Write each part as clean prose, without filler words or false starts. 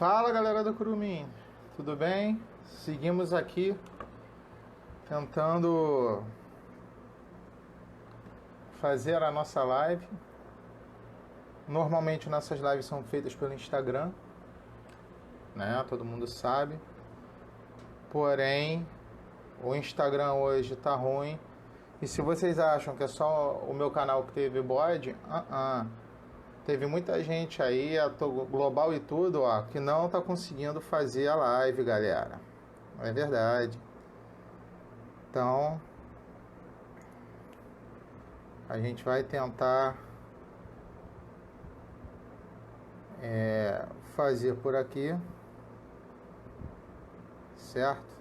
Fala galera do Curumim, tudo bem? Seguimos aqui tentando fazer a nossa live. Normalmente nossas lives são feitas pelo Instagram, né? Todo mundo sabe. Porém, o Instagram hoje tá ruim. E se vocês acham que é só o meu canal que teve bode, teve muita gente aí, a Global e tudo, ó, que não tá conseguindo fazer a live, galera. É verdade. Então, a gente vai tentar fazer por aqui, certo?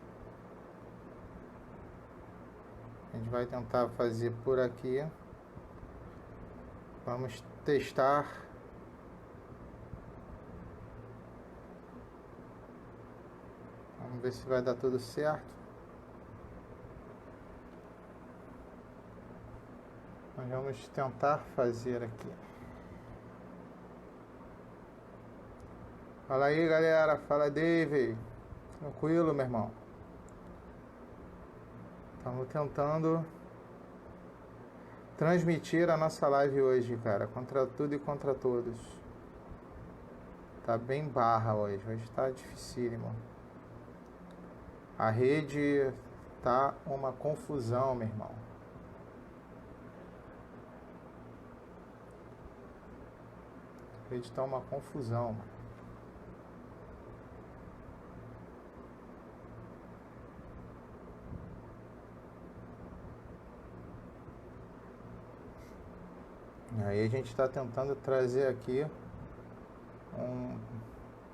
A gente vai tentar fazer por aqui. Vamos testar. Vamos ver se vai dar tudo certo. Nós vamos tentar fazer aqui. Fala aí, galera. Fala, David. Tranquilo, meu irmão? Estamos tentando transmitir a nossa live hoje, cara. Contra tudo e contra todos. Tá bem barra hoje. Hoje tá dificílimo. A rede tá uma confusão, meu irmão. A rede tá uma confusão, mano. Aí a gente está tentando trazer aqui um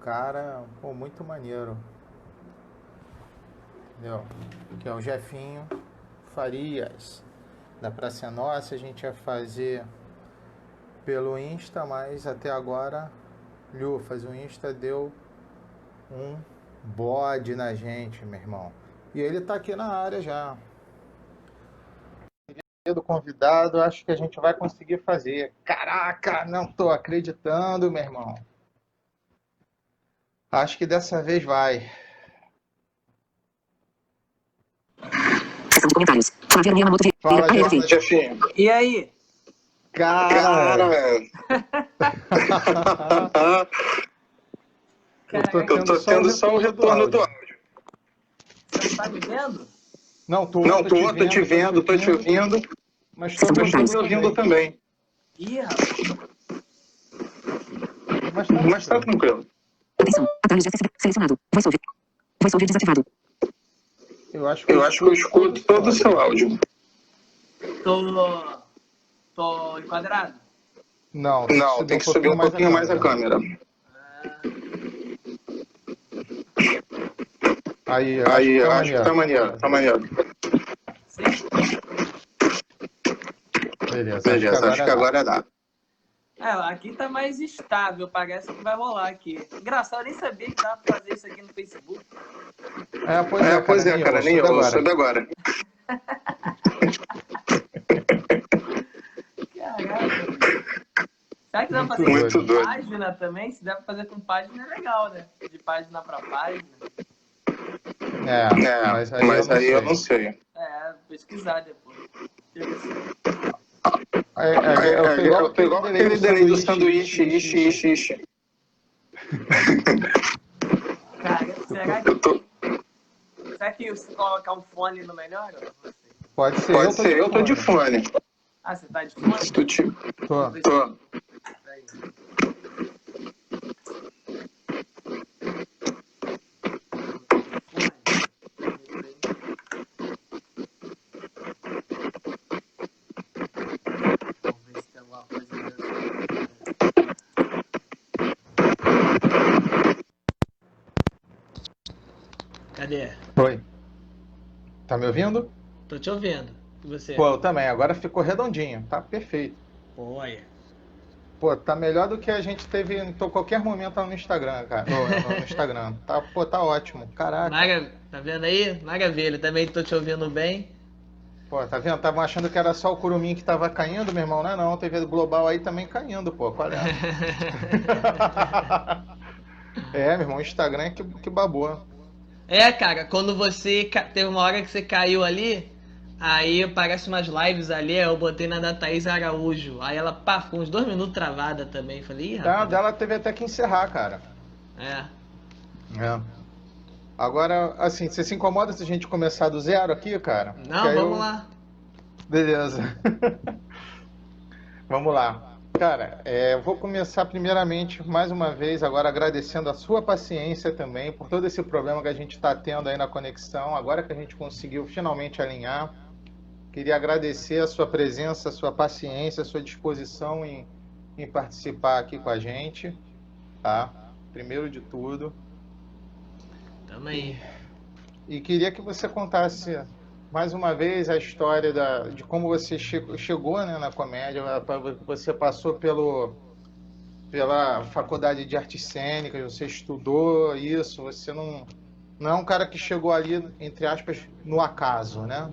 cara muito maneiro, entendeu? Que é o Jefinho Farias, da Praça Nossa. A gente ia fazer pelo Insta, mas até agora, Lufas, o Insta deu um bode na gente, meu irmão. E ele tá aqui na área já. Do convidado, acho que a gente vai conseguir fazer. Caraca, não tô acreditando, meu irmão. Acho que dessa vez vai. Sessão de comentários. Flávia Miyamoto Vieira. Fala, Jefinho. E aí? Cara, Eu tô tendo só o retorno do áudio. Você tá me vendo? Não, tô te vendo. Mas tô me ouvindo também. Ih, rapaz. Mas tá tranquilo. Atenção. Atalhos de acessibilidade selecionado. VoiceOver. VoiceOver desativado. Eu acho que eu escuto todo o seu áudio. Tô enquadrado? Não, tem que subir um pouquinho mais a câmera. Aí, acho que tá maneiro. Sim. Beleza, acho que agora dá. Aqui tá mais estável, parece que vai rolar aqui. Engraçado, eu nem sabia que dava pra fazer isso aqui no Facebook. Pois é, cara, nem eu soube agora. Caraca. Será que dá pra fazer Muito com doido. página também? Se der pra fazer com página é legal, né? De página pra página. Mas aí eu não sei. Pesquisar depois. Eu tô igual aquele delay do sanduíche, ixi. Cara, será que se colocar um fone não melhora? Pode ser, eu tô de fone. Ah, você tá de fone? Tô. Peraí. Vamos ver se tem alguma coisa dentro. Cadê? Oi. Tá me ouvindo? Tô te ouvindo. E você? Pô, eu também. Agora ficou redondinho. Tá perfeito. Olha. Pô, tá melhor do que a gente teve em qualquer momento no Instagram, cara. No Instagram. Tá ótimo. Caraca. Tá vendo aí? Maravilha. Também tô te ouvindo bem. Pô, tá vendo? Estavam achando que era só o Curumim que tava caindo, meu irmão. Não é não. TV Global aí também caindo, pô. Qual é? É, meu irmão, o Instagram é que babou. É, cara, quando você. Teve uma hora que você caiu ali, aí aparece umas lives ali, eu botei na da Thaís Araújo. Aí ela, pá, ficou uns 2 minutos travada também. Falei, ih, Tá, rapaz. dela teve até que encerrar, cara. É. É. Agora, assim, você se incomoda se a gente começar do zero aqui, cara? Que Não, aí vamos eu. lá. Beleza. Vamos lá. Cara, eu vou começar primeiramente, mais uma vez, agora agradecendo a sua paciência também por todo esse problema que a gente está tendo aí na conexão, agora que a gente conseguiu finalmente alinhar. Queria agradecer a sua presença, a sua paciência, a sua disposição em participar aqui com a gente, tá? Primeiro de tudo. Tamo E, aí. e queria que você contasse mais uma vez a história de como você chegou, né, na comédia. Você passou pela faculdade de artes cênicas, você estudou isso, você não é um cara que chegou ali, entre aspas, no acaso, né?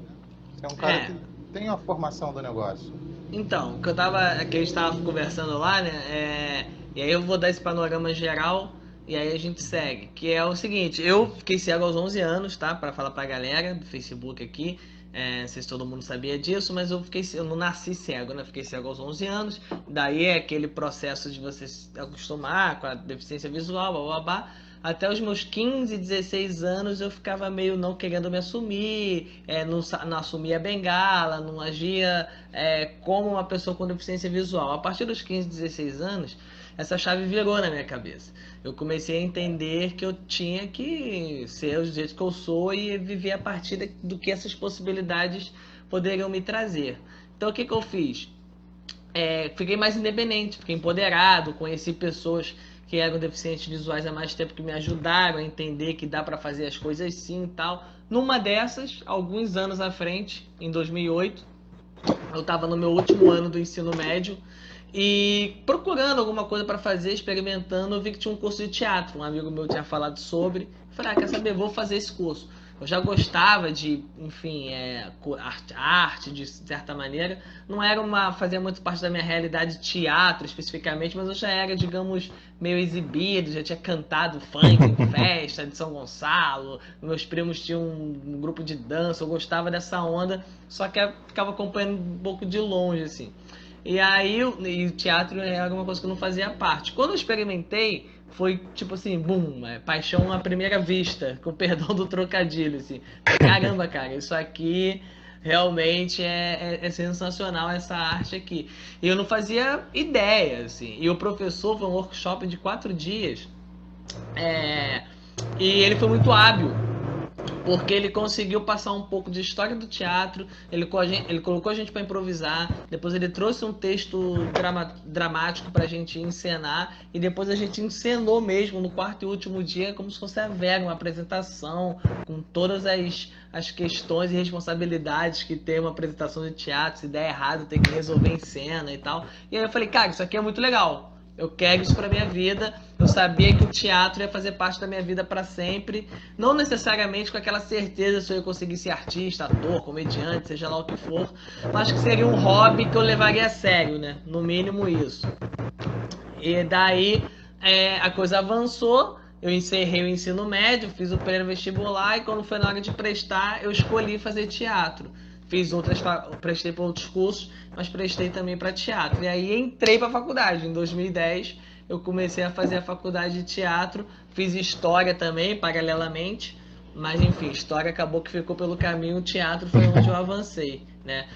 Você é um cara É. que tem a formação do negócio. Então, que a gente tava conversando lá, né? E aí eu vou dar esse panorama geral e aí a gente segue. Que é o seguinte, eu fiquei cego aos 11 anos, tá? Pra falar pra galera do Facebook aqui. Não sei se todo mundo sabia disso, mas eu não nasci cego, né? Fiquei cego aos 11 anos. Daí é aquele processo de você se acostumar com a deficiência visual, blá, blá, blá. Até os meus 15, 16 anos eu ficava meio não querendo me assumir, não assumia bengala, não agia como uma pessoa com deficiência visual. A partir dos 15, 16 anos, essa chave virou na minha cabeça. Eu comecei a entender que eu tinha que ser do jeito que eu sou e viver a partir do que essas possibilidades poderiam me trazer. Então o que eu fiz? Fiquei mais independente, fiquei empoderado, conheci pessoas que eram deficientes visuais há mais tempo que me ajudaram a entender que dá para fazer as coisas sim e tal. Numa dessas, alguns anos à frente, em 2008, eu estava no meu último ano do ensino médio e procurando alguma coisa para fazer, experimentando, eu vi que tinha um curso de teatro. Um amigo meu tinha falado sobre. Falei, quer saber? Vou fazer esse curso. Eu já gostava de, enfim, arte de certa maneira. Não era fazia muito parte da minha realidade teatro especificamente, mas eu já era, digamos, meio exibido, já tinha cantado funk em festa de São Gonçalo. Meus primos tinham um grupo de dança, eu gostava dessa onda, só que eu ficava acompanhando um pouco de longe, assim. E aí, o teatro era uma coisa que eu não fazia parte. Quando eu experimentei, foi tipo assim, bum, paixão à primeira vista, com perdão do trocadilho, assim. Caramba, cara, isso aqui realmente é sensacional, essa arte aqui. E eu não fazia ideia, assim. E o professor foi um workshop de 4 dias, é, e ele foi muito hábil porque ele conseguiu passar um pouco de história do teatro, ele colocou a gente para improvisar, depois ele trouxe um texto dramático para a gente encenar, e depois a gente encenou mesmo no quarto e último dia, como se fosse a Vera, uma apresentação, com todas as questões e responsabilidades que tem uma apresentação de teatro, se der errado tem que resolver em cena e tal. E aí eu falei, cara, isso aqui é muito legal. Eu quero isso pra minha vida. Eu sabia que o teatro ia fazer parte da minha vida para sempre. Não necessariamente com aquela certeza se eu ia conseguir ser artista, ator, comediante, seja lá o que for. Mas que seria um hobby que eu levaria a sério, né? No mínimo isso. E daí a coisa avançou. Eu encerrei o ensino médio, fiz o primeiro vestibular e quando foi na hora de prestar, eu escolhi fazer teatro. Prestei para outros cursos, mas prestei também para teatro. E aí entrei para a faculdade. Em 2010 eu comecei a fazer a faculdade de teatro, fiz história também, paralelamente. Mas enfim, história acabou que ficou pelo caminho, o teatro foi onde eu avancei, né?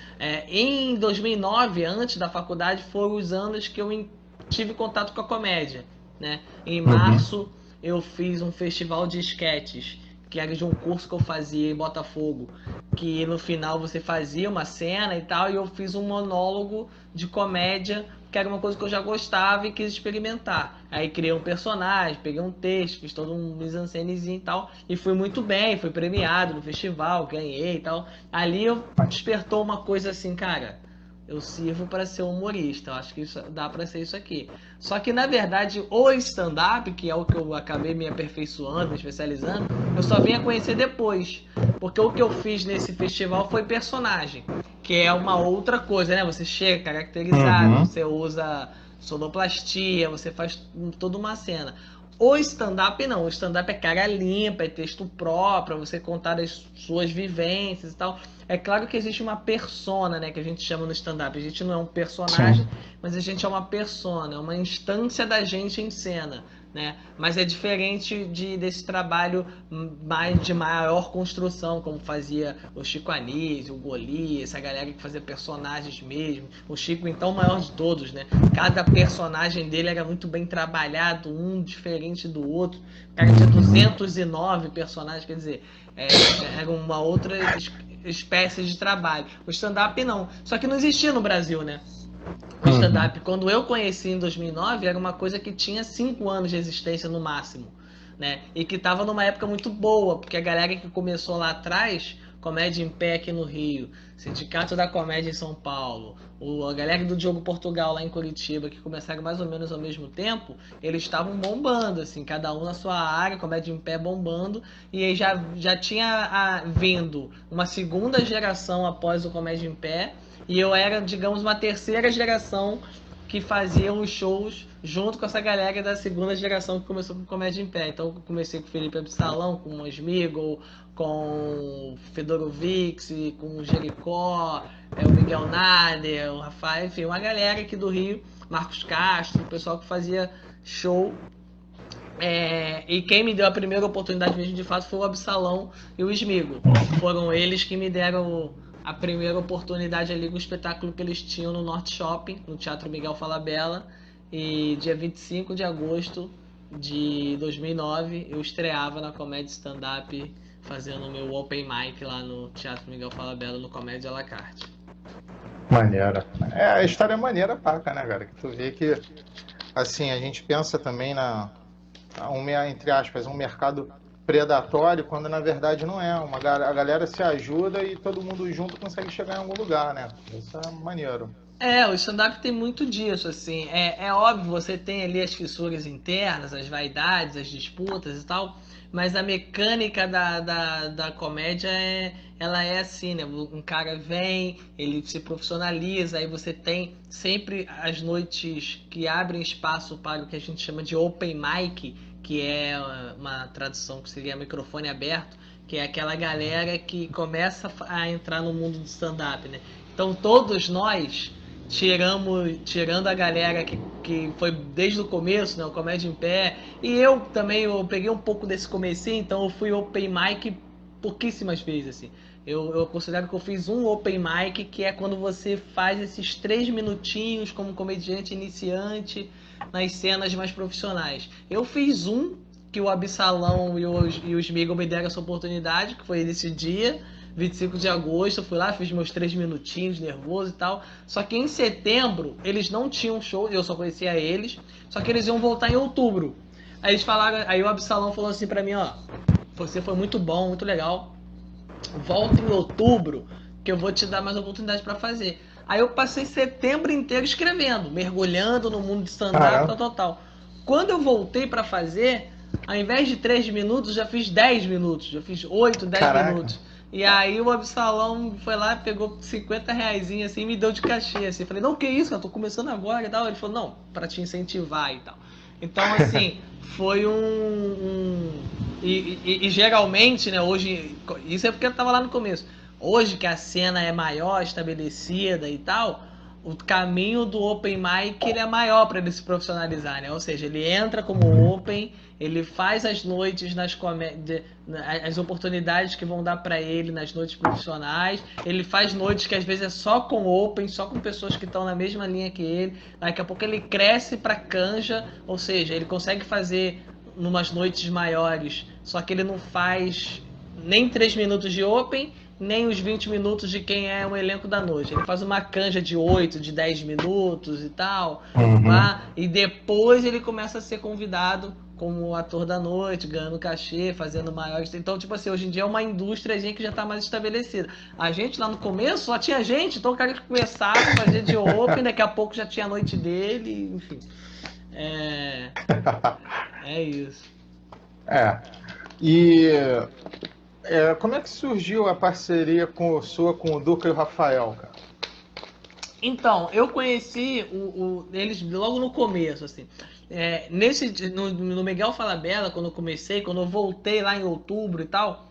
Em 2009, antes da faculdade, foram os anos que eu tive contato com a comédia, né? Em março eu fiz um festival de esquetes, que era de um curso que eu fazia em Botafogo, que no final você fazia uma cena e tal, e eu fiz um monólogo de comédia, que era uma coisa que eu já gostava e quis experimentar. Aí criei um personagem, peguei um texto, fiz todo um mise-en-scenezinho e tal, e fui muito bem, fui premiado no festival, ganhei e tal. Ali eu despertou uma coisa assim, cara, eu sirvo para ser humorista, eu acho que isso dá para ser isso aqui. Só que na verdade o stand-up, que é o que eu acabei me aperfeiçoando, me especializando, eu só vim a conhecer depois. Porque o que eu fiz nesse festival foi personagem, que é uma outra coisa, né? Você chega caracterizado, você usa sonoplastia, você faz toda uma cena. O stand-up não, o stand-up é cara limpa, é texto próprio, você contar as suas vivências e tal. É claro que existe uma persona, né, que a gente chama no stand-up. A gente não é um personagem, Sim. mas a gente é uma persona, é uma instância da gente em cena, né? Mas é diferente desse trabalho de maior construção, como fazia o Chico Anísio, o Goli, essa galera que fazia personagens mesmo. O Chico, então, o maior de todos, né? Cada personagem dele era muito bem trabalhado, um diferente do outro. O cara tinha 209 personagens, quer dizer, era uma outra espécie de trabalho. O stand-up não. Só que não existia no Brasil, né? O stand-up, quando eu conheci em 2009, era uma coisa que tinha 5 anos de existência no máximo, né? E que estava numa época muito boa, porque a galera que começou lá atrás, Comédia em Pé aqui no Rio, Sindicato da Comédia em São Paulo, a galera do Diogo Portugal lá em Curitiba, que começaram mais ou menos ao mesmo tempo, eles estavam bombando, assim, cada um na sua área, Comédia em Pé bombando, e aí já tinha vindo uma segunda geração após o Comédia em Pé, e eu era, digamos, uma terceira geração que fazia os shows junto com essa galera da segunda geração que começou com Comédia em Pé. Então eu comecei com o Felipe Absalão, com o Smigo, com o Fedorovics, com o Jericó, o Miguel Nader, o Rafael, enfim, uma galera aqui do Rio, Marcos Castro, o pessoal que fazia show. E quem me deu a primeira oportunidade mesmo de fato foi o Absalão e o Smigo. Foram eles que me deram a primeira oportunidade ali com o espetáculo que eles tinham no Norte Shopping, no Teatro Miguel Falabella. E dia 25 de agosto de 2009 eu estreava na Comédia Stand-Up fazendo o meu Open Mic lá no Teatro Miguel Falabella, no Comédia à la carte. Maneira. A história é maneira, paca, né, cara? Que tu vê que, assim, a gente pensa também entre aspas, um mercado predatório, quando na verdade não é. A galera se ajuda e todo mundo junto consegue chegar em algum lugar, né? Isso é maneiro. O stand-up tem muito disso, assim. É óbvio, você tem ali as fissuras internas, as vaidades, as disputas e tal, mas a mecânica da comédia ela é assim, né? Um cara vem, ele se profissionaliza, aí você tem sempre as noites que abrem espaço para o que a gente chama de open mic, que é uma tradução que seria microfone aberto, que é aquela galera que começa a entrar no mundo do stand-up, né? Então todos nós tirando a galera que foi desde o começo, né, o Comédia em Pé, e eu também eu peguei um pouco desse comecinho, então eu fui open mic pouquíssimas vezes, assim. Eu considero que eu fiz um open mic, que é quando você faz esses 3 minutinhos como comediante iniciante nas cenas mais profissionais. Eu fiz um que o Absalão e o Smigo me deram essa oportunidade, que foi nesse dia, 25 de agosto, eu fui lá, fiz meus 3 minutinhos, nervoso e tal. Só que em setembro, eles não tinham show, eu só conhecia eles, só que eles iam voltar em outubro. Aí eles falaram, aí o Absalão falou assim pra mim, ó, você foi muito bom, muito legal, volta em outubro, que eu vou te dar mais oportunidade pra fazer. Aí eu passei setembro inteiro escrevendo, mergulhando no mundo de stand-up, tal. Quando eu voltei pra fazer, ao invés de 3 minutos, já fiz 10 minutos, já fiz 8, 10 minutos. E aí o Absalão foi lá, pegou 50 reaisinho assim e me deu de cachê, assim. Falei, não, que isso, cara, tô começando agora e tal. Ele falou, não, pra te incentivar e tal. Então, assim, foi E geralmente, né, hoje, isso é porque eu tava lá no começo. Hoje que a cena é maior, estabelecida e tal, o caminho do open mic ele é maior para ele se profissionalizar, né? Ou seja, ele entra como open, ele faz as noites as oportunidades que vão dar para ele nas noites profissionais, ele faz noites que às vezes é só com open, só com pessoas que estão na mesma linha que ele. Daqui a pouco ele cresce para canja, ou seja, ele consegue fazer numas noites maiores, só que ele não faz nem 3 minutos de open, nem os 20 minutos de quem é o elenco da noite. Ele faz uma canja de 8, de 10 minutos e tal. Tá? E depois ele começa a ser convidado como ator da noite, ganhando cachê, fazendo maiores. Então, tipo assim, hoje em dia é uma indústria que já está mais estabelecida. A gente lá no começo só tinha gente, então o cara que começava a fazer de open, daqui a pouco já tinha a noite dele, enfim. É isso. E como é que surgiu a parceria sua com o Duca e o Rafael, cara? Então, eu conheci eles logo no começo, assim. No Miguel Falabella, quando eu comecei, quando eu voltei lá em outubro e tal,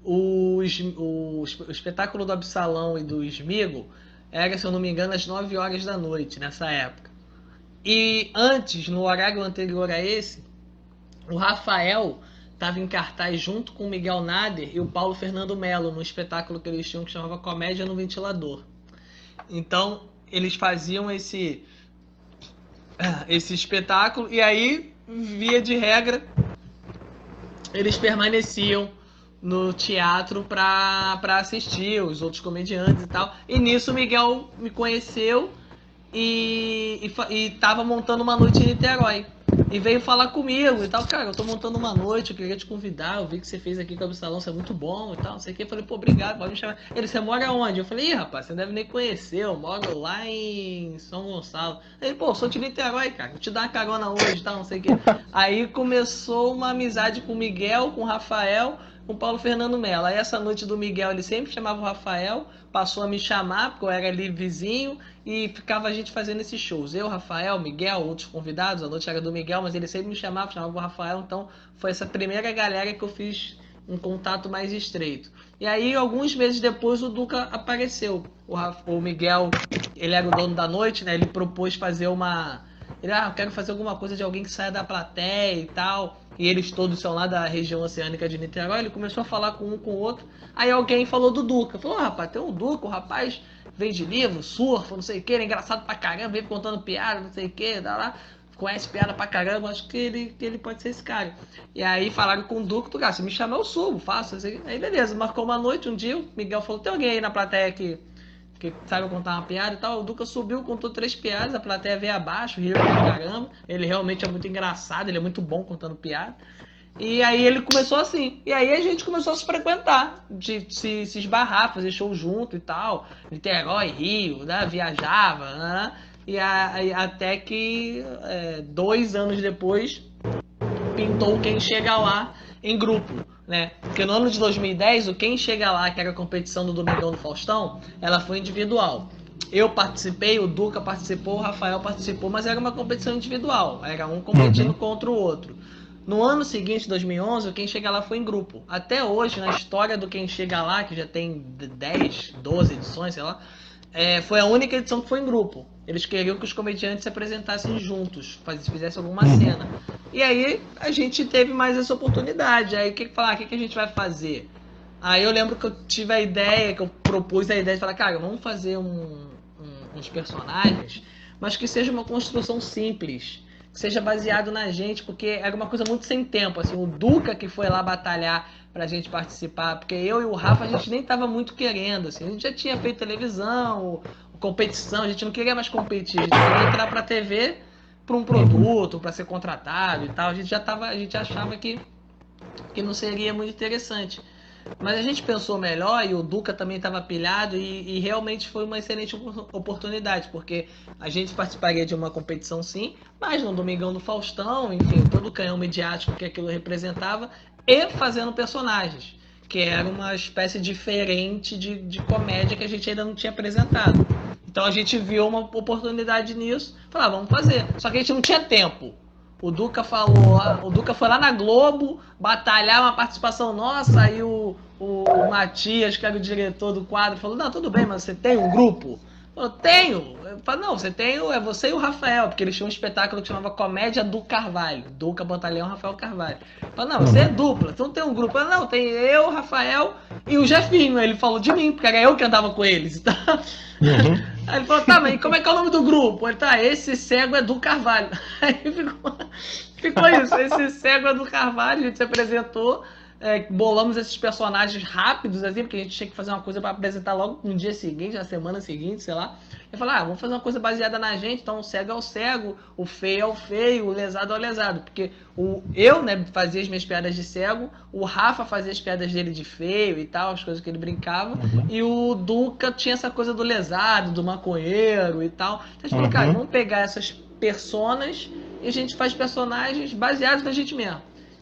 o espetáculo do Absalão e do Smigo era, se eu não me engano, às 9 horas da noite, nessa época. E antes, no horário anterior a esse, o Rafael estava em cartaz junto com o Miguel Nader e o Paulo Fernando Melo, no espetáculo que eles tinham que chamava Comédia no Ventilador. Então, eles faziam esse espetáculo e aí, via de regra, eles permaneciam no teatro para assistir os outros comediantes e tal. E nisso o Miguel me conheceu e tava montando uma noite em Niterói. E veio falar comigo e tal, cara, eu tô montando uma noite, eu queria te convidar, eu vi que você fez aqui com o Absalão, você é muito bom e tal, não sei o que. Eu falei, pô, obrigado, pode me chamar. Ele, você mora onde? Eu falei, ih, rapaz, você deve nem conhecer, eu moro lá em São Gonçalo. Ele, pô, sou de Niterói, cara, vou te dar uma carona hoje e tal, não sei o que. Aí começou uma amizade com o Miguel, com o Rafael, com o Paulo Fernando Mello. Aí essa noite do Miguel, ele sempre chamava o Rafael, passou a me chamar, porque eu era ali vizinho, e ficava a gente fazendo esses shows. Eu, Rafael, Miguel, outros convidados, a noite era do Miguel, mas ele sempre me chamava o Rafael, então foi essa primeira galera que eu fiz um contato mais estreito. E aí, alguns meses depois, o Duca apareceu. O Miguel, ele era o dono da noite, né? Ele propôs fazer uma... Ele, eu quero fazer alguma coisa de alguém que saia da plateia e tal. E eles todos são lá da região oceânica de Niterói. Ele começou a falar com um com o outro. Aí alguém falou do Duca. Falou, rapaz, tem um Duca, o rapaz vende livro, surfa, não sei o que, ele é engraçado pra caramba, vem contando piada, não sei o que, dá lá, conhece piada pra caramba, acho que ele pode ser esse cara. E aí falaram com o Duca, se me chamar eu subo, faço, assim. Aí beleza, marcou uma noite, um dia, o Miguel falou, tem alguém aí na plateia que sabe contar uma piada e tal. O Duca subiu, contou 3 piadas, a plateia veio abaixo, riu pra caramba. Ele realmente é muito engraçado, ele é muito bom contando piada. E aí ele começou assim. E aí a gente começou a se frequentar, de se esbarrar, fazer show junto e tal. Niterói, Rio, né? Viajava, né? E até que 2 anos depois pintou Quem Chega Lá em grupo, né? Porque no ano de 2010, o Quem Chega Lá, que era a competição do Domingão do Faustão, ela foi individual. Eu participei, o Duca participou, o Rafael participou, mas era uma competição individual. Era um competindo contra o outro. No ano seguinte, 2011, o Quem Chega Lá foi em grupo. Até hoje, na história do Quem Chega Lá, que já tem 10, 12 edições, sei lá, foi a única edição que foi em grupo. Eles queriam que os comediantes se apresentassem juntos, fizessem alguma cena. E aí a gente teve mais essa oportunidade. Aí o que a gente vai fazer? Aí eu lembro que eu tive a ideia, que eu propus a ideia de falar, cara, vamos fazer uns personagens, mas que seja uma construção simples, que seja baseado na gente, porque era uma coisa muito sem tempo, assim, o Duca que foi lá batalhar pra gente participar, porque eu e o Rafa a gente nem tava muito querendo, assim, a gente já tinha feito televisão, competição, a gente não queria mais competir, a gente queria entrar pra TV pra um produto, pra ser contratado e tal, a gente achava que não seria muito interessante. Mas a gente pensou melhor e o Duca também estava pilhado e realmente foi uma excelente oportunidade, porque a gente participaria de uma competição sim, mas no Domingão do Faustão, enfim, todo o canhão midiático que aquilo representava e fazendo personagens, que era uma espécie diferente de comédia que a gente ainda não tinha apresentado. Então a gente viu uma oportunidade nisso, falou, vamos fazer. Só que a gente não tinha tempo. O Duca foi lá na Globo batalhar uma participação nossa, aí o Matias, que era o diretor do quadro, falou, não, tudo bem, mas você tem um grupo? Eu tenho. Eu falei, não, é você e o Rafael, porque eles tinham um espetáculo que chamava Comédia do Carvalho, Duca Botalhão, Rafael Carvalho. Eu falei, não, você é dupla, você não tem um grupo. Eu falei, não, tem eu, o Rafael e o Jefinho. Aí ele falou de mim, porque era eu que andava com eles. Tá? Aí ele falou, tá, mas como é que é o nome do grupo? Ele, tá, esse cego é do Carvalho. Aí ficou isso, esse cego é do Carvalho, a gente se apresentou, bolamos esses personagens rápidos, assim, porque a gente tinha que fazer uma coisa para apresentar logo no dia seguinte, na semana seguinte, sei lá. Eu falei, vamos fazer uma coisa baseada na gente, então o cego é o cego, o feio é o feio, o lesado é o lesado. Porque eu, né, fazia as minhas piadas de cego, o Rafa fazia as piadas dele de feio e tal, as coisas que ele brincava, e o Duca tinha essa coisa do lesado, do maconheiro e tal. Então a gente falou, cara, vamos pegar essas personas e a gente faz personagens baseados na gente mesmo.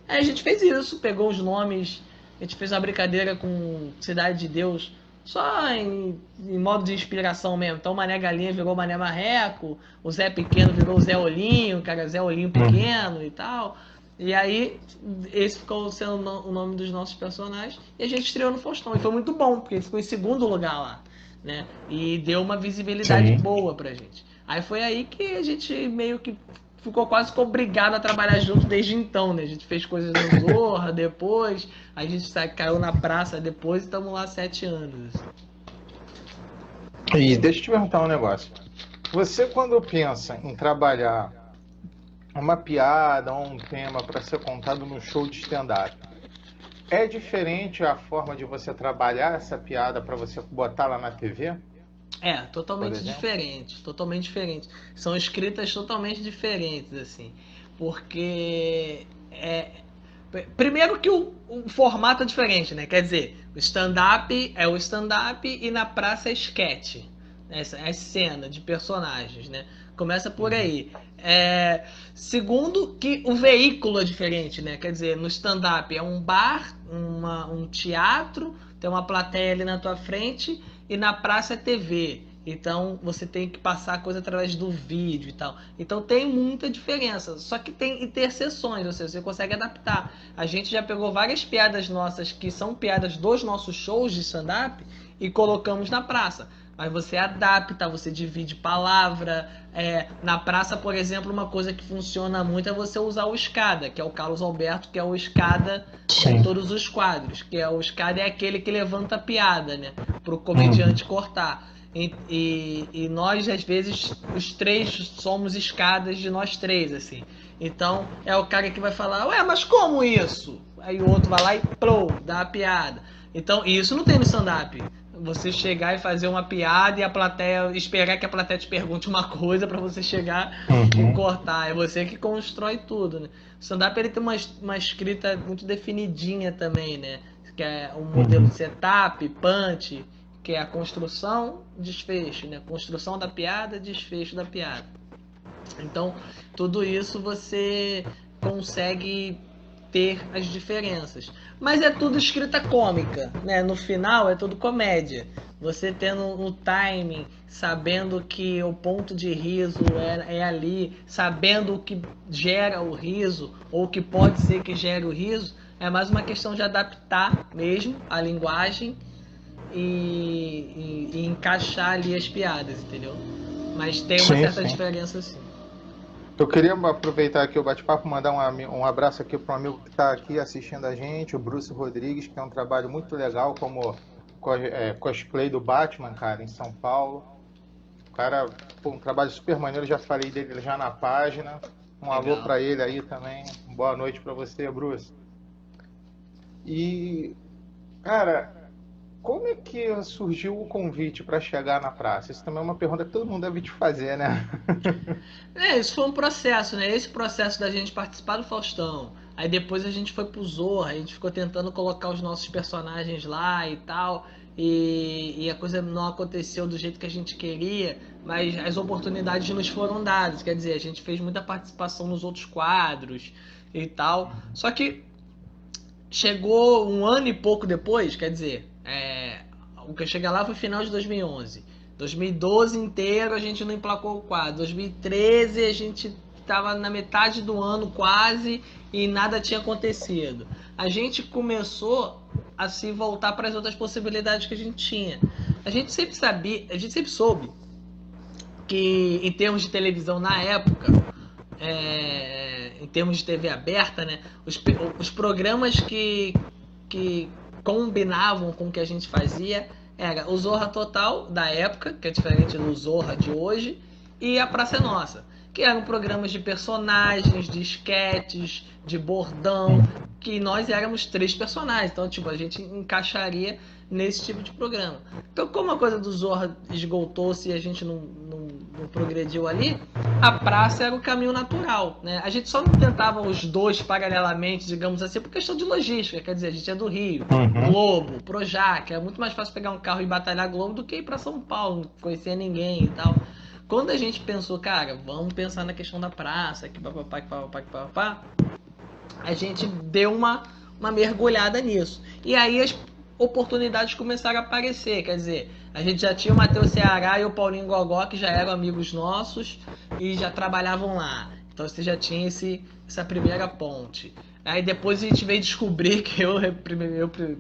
Aí a gente fez isso, pegou os nomes, a gente fez uma brincadeira com Cidade de Deus, só em modo de inspiração mesmo. Então o Mané Galinha virou Mané Marreco, o Zé Pequeno virou o Zé Olhinho, cara, Zé Olhinho Pequeno e tal. E aí, esse ficou sendo o nome dos nossos personagens. E a gente estreou no Faustão. E foi muito bom, porque ele ficou em segundo lugar lá, né? E deu uma visibilidade Sim. boa pra gente. Aí foi aí que a gente meio que ficou quase que obrigado a trabalhar junto desde então, né? A gente fez coisas no Zorra depois, a gente caiu na praça depois e estamos lá 7 anos. E deixa eu te perguntar um negócio. Você, quando pensa em trabalhar uma piada ou um tema para ser contado no show de stand-up, é diferente a forma de você trabalhar essa piada para você botar lá na TV? É, totalmente diferente, totalmente diferente. São escritas totalmente diferentes, assim. Porque primeiro que o formato é diferente, né? Quer dizer, o stand-up é o stand-up e na praça é sketch. É cena de personagens, né? Começa por aí. Segundo que o veículo é diferente, né? Quer dizer, no stand-up é um bar, um teatro, tem uma plateia ali na tua frente, e na praça é TV. Então você tem que passar a coisa através do vídeo e tal. Então tem muita diferença. Só que tem interseções, ou seja, você consegue adaptar. A gente já pegou várias piadas nossas que são piadas dos nossos shows de stand-up e colocamos na praça. Mas você adapta, você divide palavra. Na praça, por exemplo, uma coisa que funciona muito é você usar o escada, que é o Carlos Alberto, que é o escada em todos os quadros. Que é o escada é aquele que levanta a piada, né? Para o comediante cortar. E nós, às vezes, os três somos escadas de nós três, assim. Então, é o cara que vai falar, ué, mas como isso? Aí o outro vai lá e dá a piada. Então, isso não tem no stand-up. Você chegar e fazer uma piada e a plateia esperar que a plateia te pergunte uma coisa para você chegar e cortar. É você que constrói tudo, né? O stand-up ele tem uma escrita muito definidinha também, né? Que é um modelo de setup, punch, que é a construção, desfecho, né? Construção da piada, desfecho da piada. Então, tudo isso você consegue ter as diferenças. Mas é tudo escrita cômica, né? No final é tudo comédia. Você tendo um timing, sabendo que o ponto de riso é ali, sabendo o que gera o riso, ou o que pode ser que gere o riso, é mais uma questão de adaptar mesmo a linguagem e encaixar ali as piadas, entendeu? Mas tem uma certa diferença sim. Eu queria aproveitar aqui o bate-papo, mandar um abraço aqui para um amigo que está aqui assistindo a gente, o Bruce Rodrigues, que tem um trabalho muito legal como cosplay do Batman, cara, em São Paulo. O cara, um trabalho super maneiro, já falei dele já na página. Um alô para ele aí também. Boa noite para você, Bruce. E, cara, como é que surgiu o convite para chegar na praça? Isso também é uma pergunta que todo mundo deve te fazer, né? Isso foi um processo, né? Esse processo da gente participar do Faustão. Aí depois a gente foi pro Zorra, a gente ficou tentando colocar os nossos personagens lá e tal. E a coisa não aconteceu do jeito que a gente queria, mas as oportunidades nos foram dadas. Quer dizer, a gente fez muita participação nos outros quadros e tal. Só que chegou um ano e pouco depois, quer dizer, o que eu cheguei lá foi final de 2011. 2012 inteiro a gente não emplacou o quadro. 2013 a gente estava na metade do ano quase e nada tinha acontecido. A gente começou a se voltar para as outras possibilidades que a gente tinha. A gente sempre soube que em termos de televisão na época, em termos de TV aberta, né, os programas que combinavam com o que a gente fazia era o Zorra Total da época, que é diferente do Zorra de hoje, e a Praça é Nossa, que eram programas de personagens, de esquetes, de bordão, que nós éramos 3 personagens, então tipo, a gente encaixaria nesse tipo de programa. Então, como a coisa do Zorra esgotou-se e a gente não progrediu ali, a praça era o caminho natural, né? A gente só não tentava os dois paralelamente, digamos assim, por questão de logística. Quer dizer, a gente é do Rio, Globo, Projac, é muito mais fácil pegar um carro e batalhar Globo do que ir para São Paulo, não conhecer ninguém e tal. Quando a gente pensou, cara, vamos pensar na questão da praça, que papapá, a gente deu uma mergulhada nisso. E aí oportunidades começaram a aparecer. Quer dizer, a gente já tinha o Matheus Ceará e o Paulinho Gogó, que já eram amigos nossos e já trabalhavam lá. Então você já tinha essa primeira ponte. Aí depois a gente veio descobrir que eu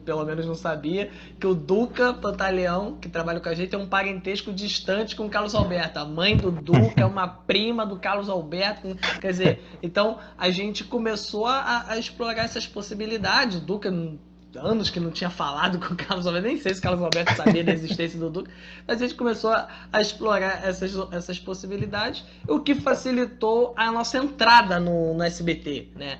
pelo menos não sabia, que o Duca Pantaleão, que trabalha com a gente, é um parentesco distante com o Carlos Alberto. A mãe do Duca é uma prima do Carlos Alberto. Quer dizer, então a gente começou a explorar essas possibilidades. O Duca, anos que não tinha falado com o Carlos Alberto, nem sei se o Carlos Alberto sabia da existência do Duca, mas a gente começou a explorar essas possibilidades, o que facilitou a nossa entrada no SBT, né?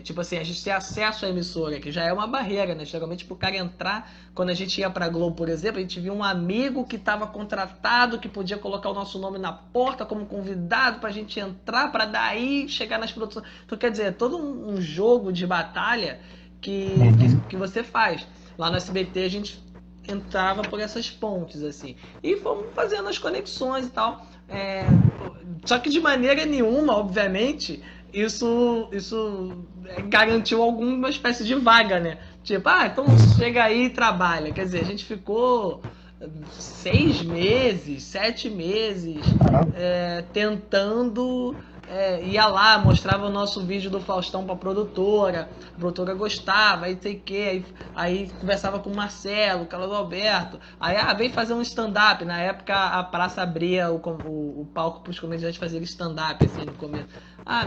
Tipo assim, a gente ter acesso à emissora, que já é uma barreira, né? Geralmente pro cara entrar, quando a gente ia pra Globo, por exemplo, a gente via um amigo que estava contratado, que podia colocar o nosso nome na porta como convidado pra gente entrar, pra daí chegar nas produções. Então, quer dizer, é todo um jogo de batalha que você faz. Lá no SBT a gente entrava por essas pontes, assim. E fomos fazendo as conexões e tal. Só que de maneira nenhuma, obviamente, isso garantiu alguma espécie de vaga, né? Tipo, então chega aí e trabalha. Quer dizer, a gente ficou 6 meses, 7 meses tentando. Ia lá, mostrava o nosso vídeo do Faustão pra produtora, a produtora gostava, aí sei que, aí conversava com o Marcelo, o Carlos Alberto, aí vem fazer um stand-up. Na época a praça abria o palco pros comediantes fazerem stand-up, assim, no começo.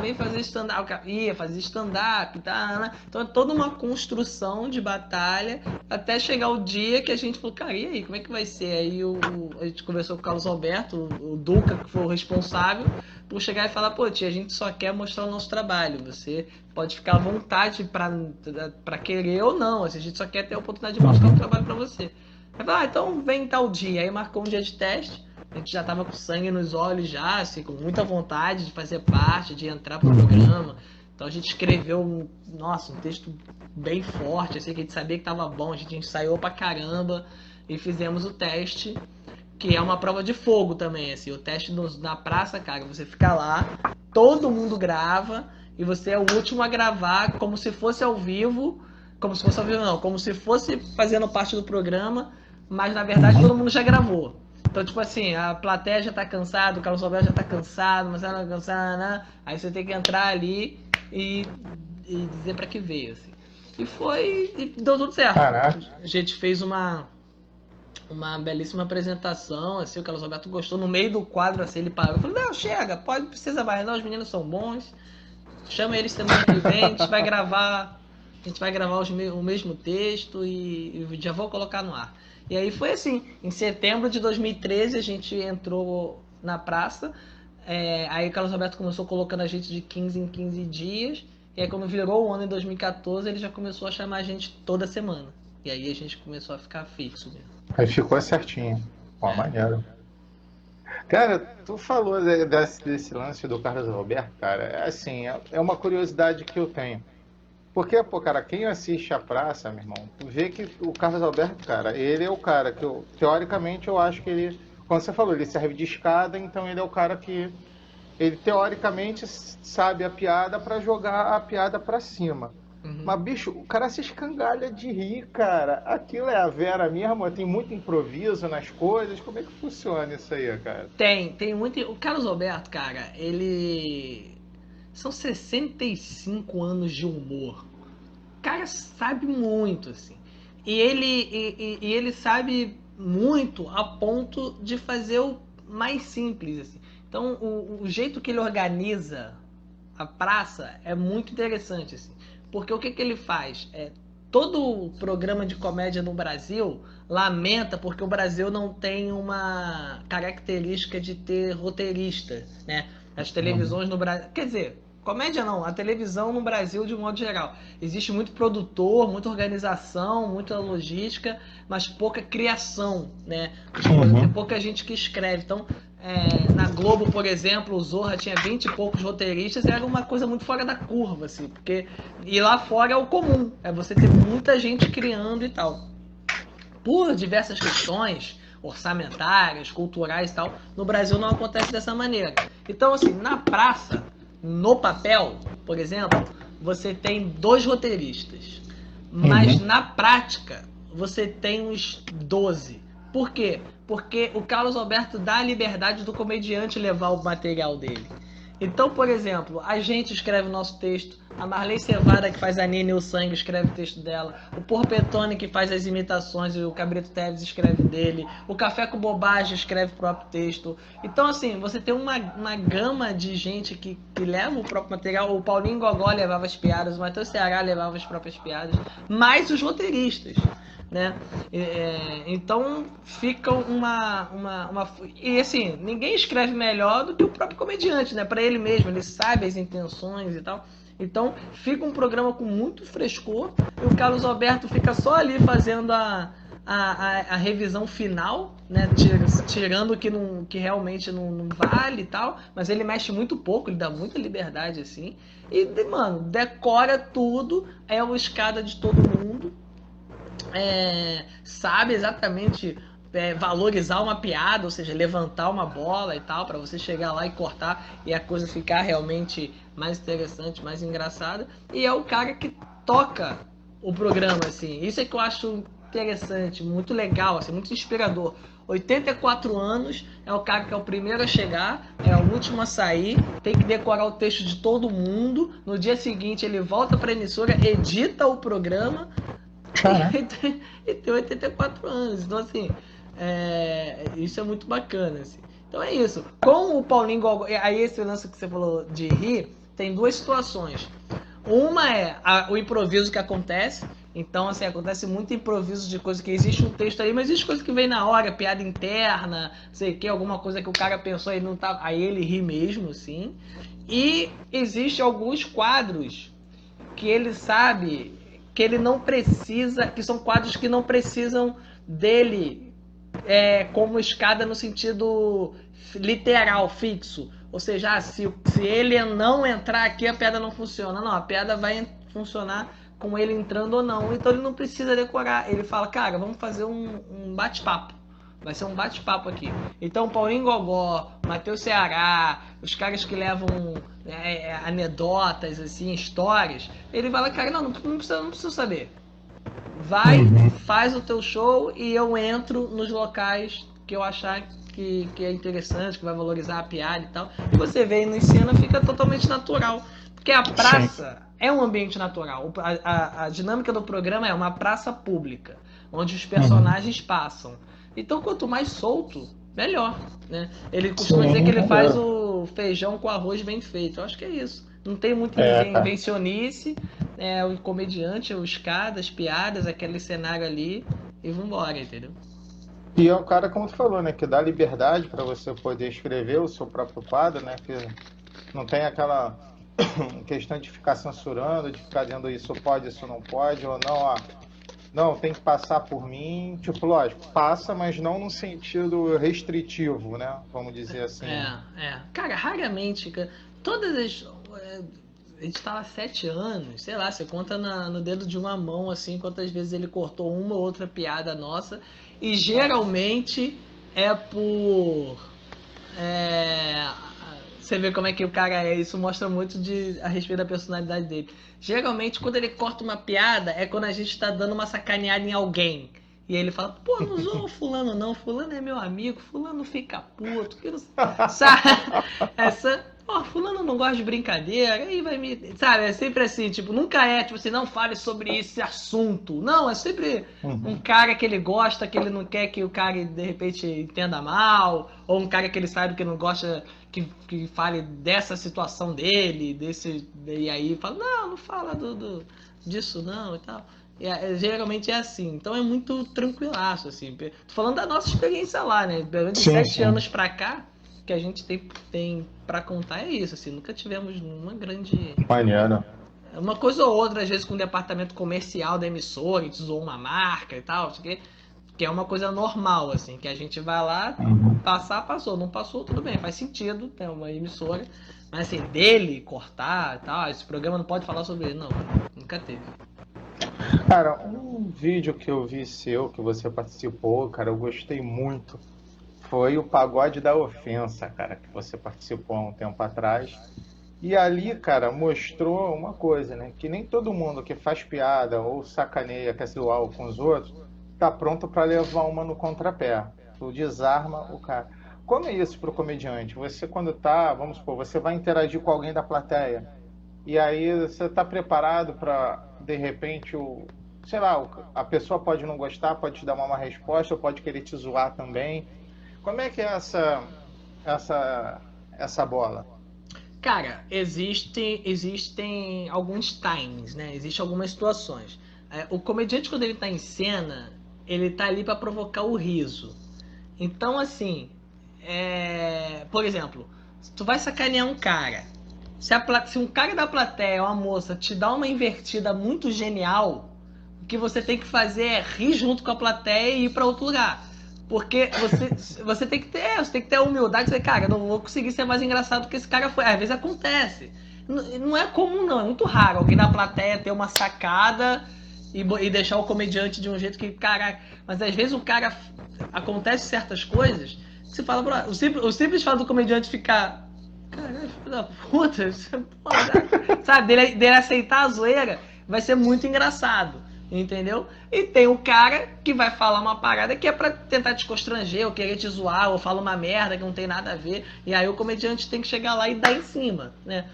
Vem fazer stand-up, ia fazer stand-up, tá, né? Então é toda uma construção de batalha até chegar o dia que a gente falou, cara, e aí, como é que vai ser? Aí a gente conversou com o Carlos Alberto, o Duca, que foi o responsável, por chegar e falar, pô, tia, a gente só quer mostrar o nosso trabalho, você pode ficar à vontade pra querer ou não, assim, a gente só quer ter a oportunidade de mostrar o trabalho pra você. Aí falou, então vem tal dia. Aí marcou um dia de teste, a gente já tava com sangue nos olhos já, assim, com muita vontade de fazer parte, de entrar pro programa. Então a gente escreveu um texto bem forte, assim, que a gente sabia que tava bom, a gente ensaiou pra caramba e fizemos o teste, que é uma prova de fogo também, assim, o teste na praça, cara, você fica lá, todo mundo grava, e você é o último a gravar como se fosse ao vivo, como se fosse fazendo parte do programa, mas na verdade todo mundo já gravou. Então, tipo assim, a plateia já tá cansada, o Carlos Alberto já tá cansado, mas ela não tá cansada, né? Aí você tem que entrar ali e dizer pra que veio, assim. E deu tudo certo. Caraca. A gente fez uma belíssima apresentação, assim, o Carlos Alberto gostou. No meio do quadro, assim, ele parou e falou, não, chega, precisa mais não, os meninos são bons, chama eles semana que vem, a gente vai gravar o mesmo texto e já vou colocar no ar. E aí foi assim, em setembro de 2013 a gente entrou na praça, aí o Carlos Alberto começou colocando a gente de 15 em 15 dias, e aí quando virou o ano em 2014, ele já começou a chamar a gente toda semana. E aí a gente começou a ficar fixo mesmo. Aí ficou certinho. Pô, maneiro. Cara, tu falou desse lance do Carlos Alberto, cara, assim, é uma curiosidade que eu tenho. Porque, pô, cara, quem assiste a praça, meu irmão, tu vê que o Carlos Alberto, cara, ele é o cara que teoricamente, eu acho que ele, como você falou, ele serve de escada, então ele é o cara que, ele teoricamente sabe a piada pra jogar a piada pra cima. Mas, bicho, o cara se escangalha de rir, cara. Aquilo é a Vera mesmo, tem muito improviso nas coisas. Como é que funciona isso aí, cara? Tem muito. O Carlos Alberto, cara, ele. São 65 anos de humor. O cara sabe muito, assim. E ele sabe muito a ponto de fazer o mais simples, assim. Então, o jeito que ele organiza a praça é muito interessante, assim. Porque o que ele faz? Todo programa de comédia no Brasil lamenta porque o Brasil não tem uma característica de ter roteirista, né? As televisões no Brasil... Quer dizer, comédia não, a televisão no Brasil de um modo geral. Existe muito produtor, muita organização, muita logística, mas pouca criação, né? Tem pouca gente que escreve. Então, na Globo, por exemplo, o Zorra tinha 20 e poucos roteiristas, era uma coisa muito fora da curva, assim, porque... E lá fora é o comum, é você ter muita gente criando e tal. Por diversas questões orçamentárias, culturais e tal, no Brasil não acontece dessa maneira. Então, assim, na praça, no papel, por exemplo, você tem 2 roteiristas, mas na prática, você tem uns 12. Por quê? Porque o Carlos Alberto dá a liberdade do comediante levar o material dele. Então, por exemplo, a gente escreve o nosso texto, a Marley Cevada, que faz a Nina e o Sangue, escreve o texto dela, o Porpetone, que faz as imitações, e o Cabrito Teves escreve dele, o Café com Bobagem escreve o próprio texto. Então, assim, você tem uma gama de gente que leva o próprio material. O Paulinho Gogó levava as piadas, o Matheus Ceará levava as próprias piadas, mais os roteiristas. Né? Então fica e assim, ninguém escreve melhor do que o próprio comediante, né? Para ele mesmo, ele sabe as intenções e tal. Então fica um programa com muito frescor e o Carlos Alberto fica só ali fazendo a revisão final, né? Tirando o que realmente não vale e tal, mas ele mexe muito pouco, ele dá muita liberdade assim e, mano, decora tudo, é uma escada de todo mundo. Sabe exatamente valorizar uma piada, ou seja, levantar uma bola e tal, para você chegar lá e cortar e a coisa ficar realmente mais interessante, mais engraçada. E é o cara que toca o programa, assim. Isso é que eu acho interessante, muito legal, assim, muito inspirador. 84 anos, é o cara que é o primeiro a chegar, é o último a sair, tem que decorar o texto de todo mundo. No dia seguinte ele volta para a emissora, edita o programa. E tem 84 anos. Então, assim, isso é muito bacana. Assim. Então é isso. Com o Paulinho Gogó, aí esse lance que você falou de rir, tem duas situações. Uma é o improviso que acontece. Então, assim, acontece muito improviso de coisa que existe um texto aí, mas existe coisa que vem na hora, piada interna, sei que, alguma coisa que o cara pensou e não tá. Aí ele ri mesmo, assim. E existe alguns quadros que ele sabe que ele não precisa, que são quadros que não precisam dele como escada no sentido literal, fixo. Ou seja, se ele não entrar aqui, a piada não funciona. Não, a piada vai funcionar com ele entrando ou não. Então ele não precisa decorar. Ele fala, cara, vamos fazer um bate-papo. Vai ser um bate-papo aqui. Então, Paulinho Gogó, Matheus Ceará, os caras que levam anedotas, assim, histórias, ele fala, cara, não precisa saber. Vai, faz o teu show e eu entro nos locais que eu achar que é interessante, que vai valorizar a piada e tal. E você vê no cena, fica totalmente natural. Porque a praça é um ambiente natural. A dinâmica do programa é uma praça pública, onde os personagens passam. Então, quanto mais solto, melhor, né? Ele costuma dizer que ele faz o feijão com arroz bem feito. Eu acho que é isso. Não tem muito invencionice, o comediante, o escada, as piadas, aquele cenário ali, e vambora, entendeu? E é o cara, como tu falou, né? Que dá liberdade para você poder escrever o seu próprio quadro, né? Que não tem aquela questão de ficar censurando, de ficar dizendo isso pode, isso não pode, ou não, não, tem que passar por mim. Tipo, lógico, passa, mas não no sentido restritivo, né? Vamos dizer assim. Cara, raramente, todas as... A gente tá há 7 anos, sei lá, você conta no dedo de uma mão, assim, quantas vezes ele cortou uma ou outra piada nossa. E geralmente é por... Você vê como é que o cara é, isso mostra muito a respeito da personalidade dele. Geralmente, quando ele corta uma piada, é quando a gente tá dando uma sacaneada em alguém. E ele fala, pô, não zoa fulano não, fulano é meu amigo, fulano fica puto, que não... Sabe? Fulano não gosta de brincadeira, aí vai me... Sabe, é sempre assim, tipo, nunca é, tipo assim, não fale sobre esse assunto. Não, é sempre um cara que ele gosta, que ele não quer que o cara, de repente, entenda mal, ou um cara que ele sabe que não gosta que fale dessa situação dele, e aí fala, não fala disso não e tal. Geralmente é assim, então é muito tranquilaço, assim. Tô falando da nossa experiência lá, né? De 7 anos pra cá, que a gente tem pra contar é isso, assim, nunca tivemos uma grande... Maneiro. Uma coisa ou outra, às vezes, com o departamento comercial da emissora, a gente usou uma marca e tal, que é uma coisa normal, assim, que a gente vai lá, passou, não passou, tudo bem, faz sentido, tem uma emissora, mas assim, dele cortar e tal, esse programa não pode falar sobre ele, não, nunca teve. Cara, um vídeo que eu vi seu, que você participou, cara, eu gostei muito, foi o Pagode da Ofensa, cara, que você participou há um tempo atrás. E ali, cara, mostrou uma coisa, né? Que nem todo mundo que faz piada ou sacaneia, quer zoar com os outros, tá pronto para levar uma no contrapé. Tu desarma o cara. Como é isso pro comediante? Você quando tá, vamos supor, você vai interagir com alguém da plateia. E aí você tá preparado para, de repente, sei lá, a pessoa pode não gostar, pode te dar uma má resposta, pode querer te zoar também. Como é que é essa bola? Cara, existem alguns times, né? Existem algumas situações. O comediante, quando ele tá em cena, ele tá ali pra provocar o riso. Então, assim, por exemplo, se tu vai sacanear um cara, se um cara da plateia, uma moça, te dá uma invertida muito genial, o que você tem que fazer é rir junto com a plateia e ir pra outro lugar. Porque você tem que ter a humildade de dizer, cara, eu não vou conseguir ser mais engraçado que esse cara foi. Às vezes acontece. Não é comum, não, é muito raro alguém na plateia ter uma sacada e deixar o comediante de um jeito que, caraca. Mas às vezes o cara acontece certas coisas que você fala, bro, o simples fato do comediante ficar. Caralho, filho da puta, sabe, dele aceitar a zoeira vai ser muito engraçado. Entendeu? E tem o cara que vai falar uma parada que é pra tentar te constranger, ou querer te zoar, ou fala uma merda que não tem nada a ver. E aí o comediante tem que chegar lá e dar em cima, né?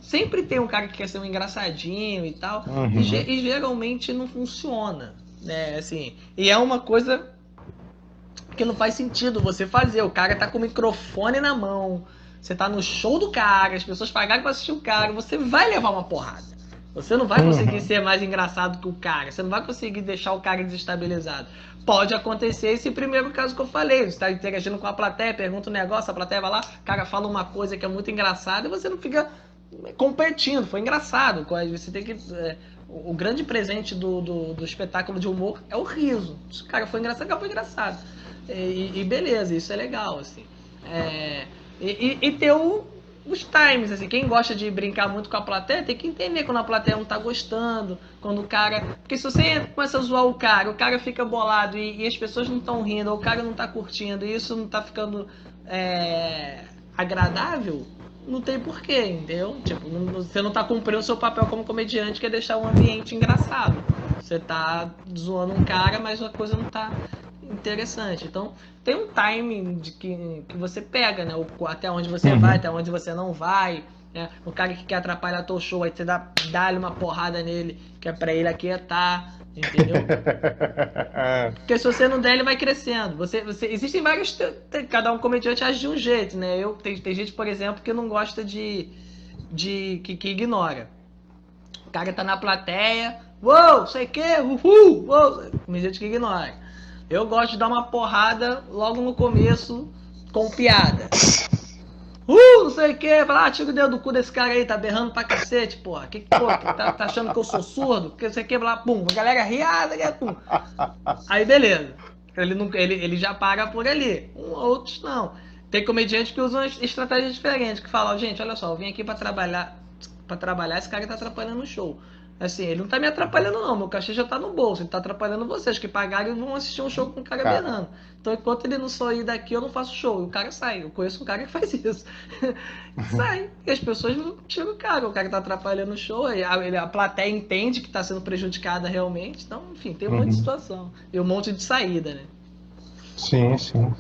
Sempre tem um cara que quer ser um engraçadinho e tal. Uhum. E geralmente não funciona, né? Assim, e é uma coisa que não faz sentido você fazer. O cara tá com o microfone na mão, você tá no show do cara, as pessoas pagaram pra assistir o cara, você vai levar uma porrada. Você não vai conseguir ser mais engraçado que o cara. Você não vai conseguir deixar o cara desestabilizado. Pode acontecer esse primeiro caso que eu falei. Você está interagindo com a plateia, pergunta um negócio, a plateia vai lá, o cara fala uma coisa que é muito engraçada e você não fica competindo. Foi engraçado. Você tem que... O grande presente do espetáculo de humor é o riso. Se o cara foi engraçado, acabou engraçado. E beleza, isso é legal, assim. E ter os times, assim, quem gosta de brincar muito com a plateia tem que entender quando a plateia não tá gostando, quando o cara... Porque se você começa a zoar o cara fica bolado e as pessoas não estão rindo, ou o cara não tá curtindo, e isso não tá ficando agradável, não tem porquê, entendeu? Tipo, você não tá cumprindo o seu papel como comediante, que é deixar um ambiente engraçado. Você tá zoando um cara, mas a coisa não tá interessante. Então, tem um timing que você pega, né? Até onde você vai, até onde você não vai. Né? O cara que quer atrapalhar teu show, aí você dá-lhe uma porrada nele, que é pra ele aquietar, entendeu? Porque se você não der, ele vai crescendo. Existem vários... Cada um comediante age de um jeito, né? Tem gente, por exemplo, que não gosta que ignora. O cara tá na plateia, uou, sei o que, uhul, uou. Tem gente que ignora. Eu gosto de dar uma porrada logo no começo com piada. Não sei o que, falar, tira o dedo do cu desse cara aí, tá berrando pra cacete, porra. Tá achando que eu sou surdo? Que você quer lá, pum, a galera riada, pum. Aí beleza. Ele já paga por ali. Outros não. Tem comediante que usam estratégias diferentes, que falam, gente, olha só, eu vim aqui pra trabalhar, esse cara tá atrapalhando o show. Assim, ele não tá me atrapalhando não, meu cachê já tá no bolso, ele tá atrapalhando vocês, que pagaram e vão assistir um show com o cara berrando. Então enquanto ele não sair daqui, eu não faço show, e o cara sai. Eu conheço um cara que faz isso. Sai, e as pessoas não tiram o cara tá atrapalhando o show, a plateia entende que tá sendo prejudicada realmente, então, enfim, tem um monte de situação. E um monte de saída, né? Sim, sim.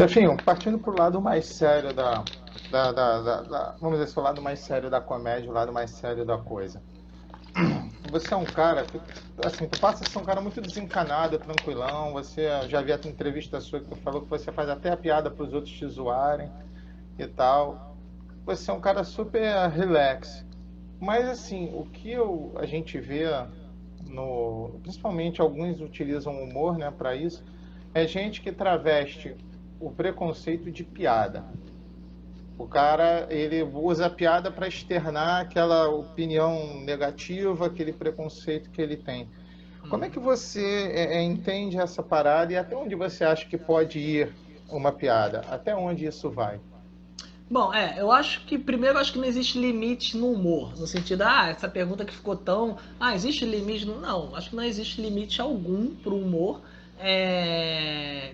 Enfim, partindo pro lado mais sério vamos dizer assim, o lado mais sério da comédia, o lado mais sério da coisa. Você é um cara que, assim, tu passa a ser um cara muito desencanado, tranquilão. Você já vi a tua entrevista sua que tu falou que você faz até a piada para os outros te zoarem e tal. Você é um cara super relax. Mas assim, o que a gente vê principalmente alguns utilizam o humor, né, para isso, é gente que traveste o preconceito de piada. O cara, ele usa a piada para externar aquela opinião negativa, aquele preconceito que ele tem. Como é que você entende essa parada e até onde você acha que pode ir uma piada? Até onde isso vai? Bom, eu acho que, primeiro, acho que não existe limite no humor, no sentido, essa pergunta que ficou tão... existe limite? Não, acho que não existe limite algum pro humor,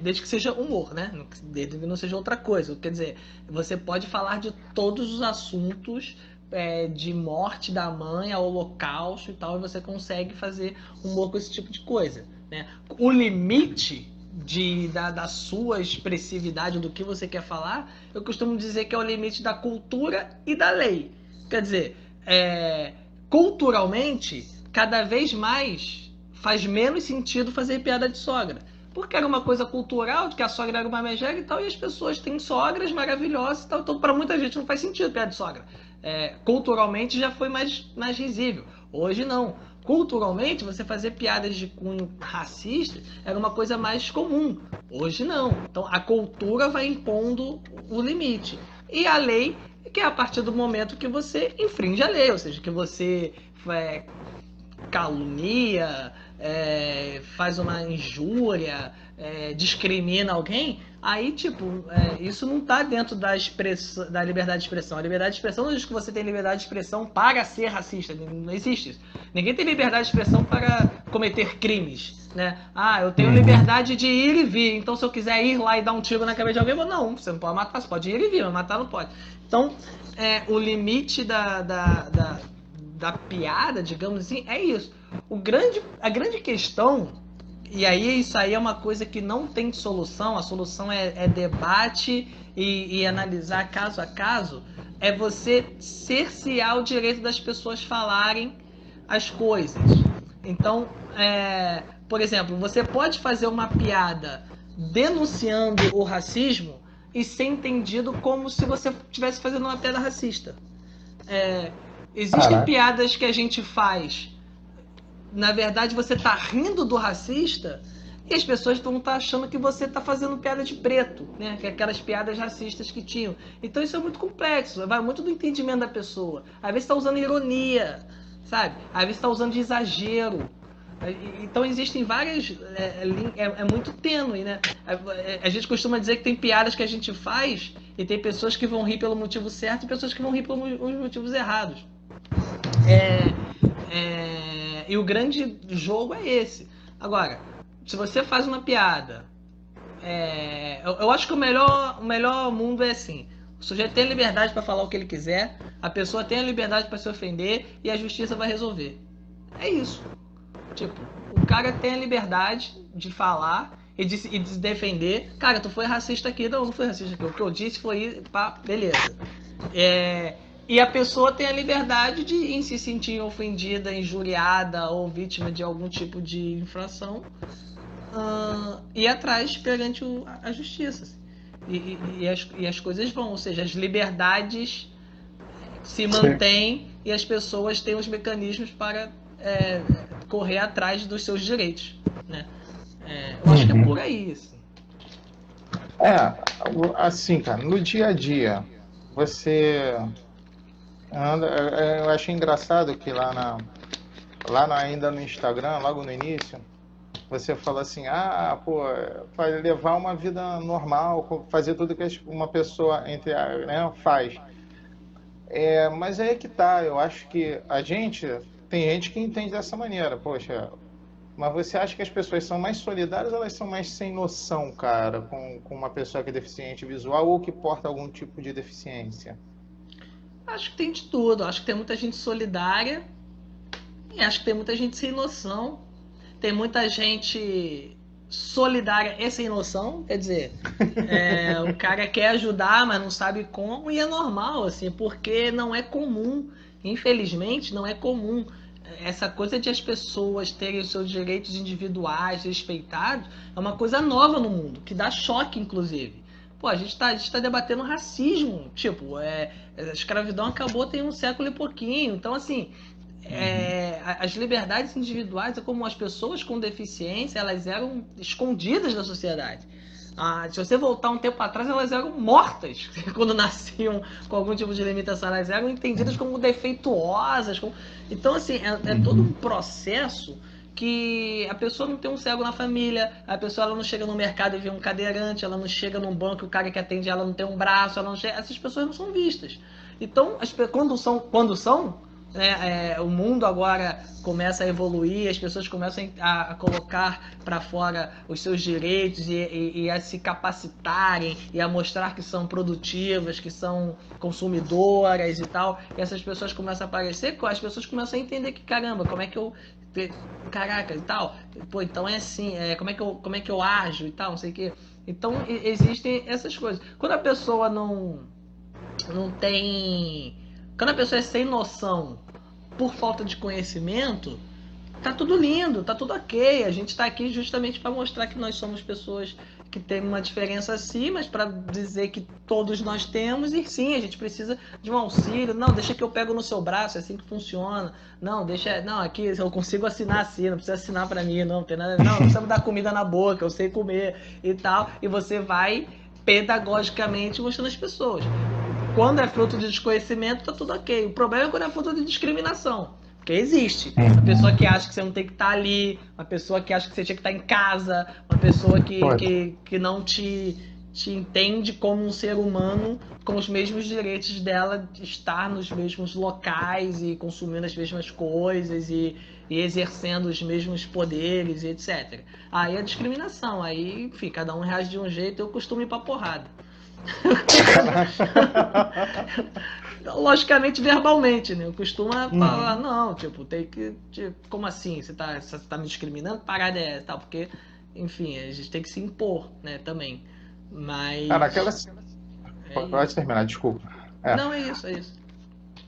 desde que seja humor, né? Desde que não seja outra coisa. Quer dizer, você pode falar de todos os assuntos, de morte da mãe ao holocausto e tal, e você consegue fazer humor com esse tipo de coisa. né? O limite da sua expressividade, do que você quer falar, eu costumo dizer que é o limite da cultura e da lei. Quer dizer, culturalmente, cada vez mais faz menos sentido fazer piada de sogra. Porque era uma coisa cultural, de que a sogra era uma megera e tal, e as pessoas têm sogras maravilhosas e tal. Então, para muita gente não faz sentido piada de sogra. Culturalmente já foi mais risível. Hoje não. Culturalmente, você fazer piadas de cunho racista era uma coisa mais comum. Hoje não. Então, a cultura vai impondo o limite. E a lei, que é a partir do momento que você infringe a lei, ou seja, que você calunia, faz uma injúria, discrimina alguém, aí, tipo, isso não está dentro da liberdade de expressão. A liberdade de expressão não diz que você tem liberdade de expressão para ser racista. Não existe isso. Ninguém tem liberdade de expressão para cometer crimes, né? Eu tenho liberdade de ir e vir, então se eu quiser ir lá e dar um tiro na cabeça de alguém, não, você não pode matar, você pode ir e vir, mas matar não pode. Então, o limite da piada, digamos assim, é isso. A grande questão, e aí isso aí é uma coisa que não tem solução, a solução é debate e analisar caso a caso, é você cercear o direito das pessoas falarem as coisas. Então, por exemplo, você pode fazer uma piada denunciando o racismo e ser entendido como se você estivesse fazendo uma piada racista. Existem piadas que a gente faz, na verdade você tá rindo do racista e as pessoas vão estar achando que você tá fazendo piada de preto, né? Que é aquelas piadas racistas que tinham. Então isso é muito complexo, vai muito do entendimento da pessoa. Às vezes tá usando ironia, sabe? Às vezes tá usando de exagero. Então existem várias... É muito tênue, né? A gente costuma dizer que tem piadas que a gente faz e tem pessoas que vão rir pelo motivo certo e pessoas que vão rir pelos motivos errados. E o grande jogo é esse. Agora, se você faz uma piada... eu acho que o melhor mundo é assim. O sujeito tem a liberdade para falar o que ele quiser, a pessoa tem a liberdade para se ofender e a justiça vai resolver. É isso. Tipo, o cara tem a liberdade de falar e de se defender. Cara, tu foi racista aqui. Não foi racista aqui. O que eu disse foi... Pá, beleza. E a pessoa tem a liberdade de, em se sentir ofendida, injuriada ou vítima de algum tipo de infração, ir atrás perante a justiça. E as coisas vão. Ou seja, as liberdades se mantêm e as pessoas têm os mecanismos para... correr atrás dos seus direitos, né? Eu acho que é por aí isso. Assim, cara, no dia a dia, você anda... Eu achei engraçado que ainda no Instagram, logo no início, você fala assim, vai levar uma vida normal, fazer tudo que uma pessoa faz. Mas aí é que tá, eu acho que tem gente que entende dessa maneira, poxa, mas você acha que as pessoas são mais solidárias ou elas são mais sem noção, cara, com uma pessoa que é deficiente visual ou que porta algum tipo de deficiência? Acho que tem de tudo, acho que tem muita gente solidária e acho que tem muita gente sem noção, tem muita gente solidária e sem noção, quer dizer, o cara quer ajudar, mas não sabe como, e é normal, assim, porque não é comum, infelizmente não é comum essa coisa de as pessoas terem os seus direitos individuais respeitados. É uma coisa nova no mundo, que dá choque, inclusive. Pô, a gente tá debatendo racismo, tipo, a escravidão acabou tem um século e pouquinho, então assim, as liberdades individuais, como as pessoas com deficiência, elas eram escondidas da sociedade. Se você voltar um tempo atrás, elas eram mortas quando nasciam com algum tipo de limitação. Elas eram entendidas como defeituosas. Então, assim, é todo um processo que a pessoa não tem um cego na família, a pessoa ela não chega no mercado e vê um cadeirante, ela não chega num banco e o cara que atende ela não tem um braço, essas pessoas não são vistas. Então, quando são, né, o mundo agora começa a evoluir, as pessoas começam a colocar para fora os seus direitos e a se capacitarem e a mostrar que são produtivas, que são consumidoras e tal, e essas pessoas começam a aparecer, as pessoas começam a entender que, caramba, como é que eu... Caraca, e tal, pô, então é assim, como é que eu ajo e tal, não sei o quê. Então existem essas coisas. Quando a pessoa não tem... Quando a pessoa é sem noção por falta de conhecimento, tá tudo lindo, tá tudo ok. A gente tá aqui justamente para mostrar que nós somos pessoas que tem uma diferença sim, mas para dizer que todos nós temos, e sim, a gente precisa de um auxílio. Não, deixa que eu pego no seu braço, é assim que funciona. Não, deixa, não, aqui eu consigo assinar assim, não precisa assinar para mim, não tem nada, não precisa me dar comida na boca, eu sei comer e tal. E você vai pedagogicamente mostrando às pessoas. Quando é fruto de desconhecimento, tá tudo ok. O problema é quando é fruto de discriminação. Porque existe. Uma pessoa que acha que você não tem que estar ali, uma pessoa que acha que você tinha que estar em casa, uma pessoa que não te entende como um ser humano com os mesmos direitos dela de estar nos mesmos locais e consumindo as mesmas coisas e exercendo os mesmos poderes e etc. Aí é discriminação. Aí, enfim, cada um reage de um jeito, eu costumo ir pra porrada. Logicamente, verbalmente, né? Eu costumo falar, não, tipo, tem que. Tipo, como assim? Você tá me discriminando? Parada é essa, tal, porque, enfim, a gente tem que se impor, né, também. Mas. Cara, pode terminar, desculpa. Não, é isso, é isso.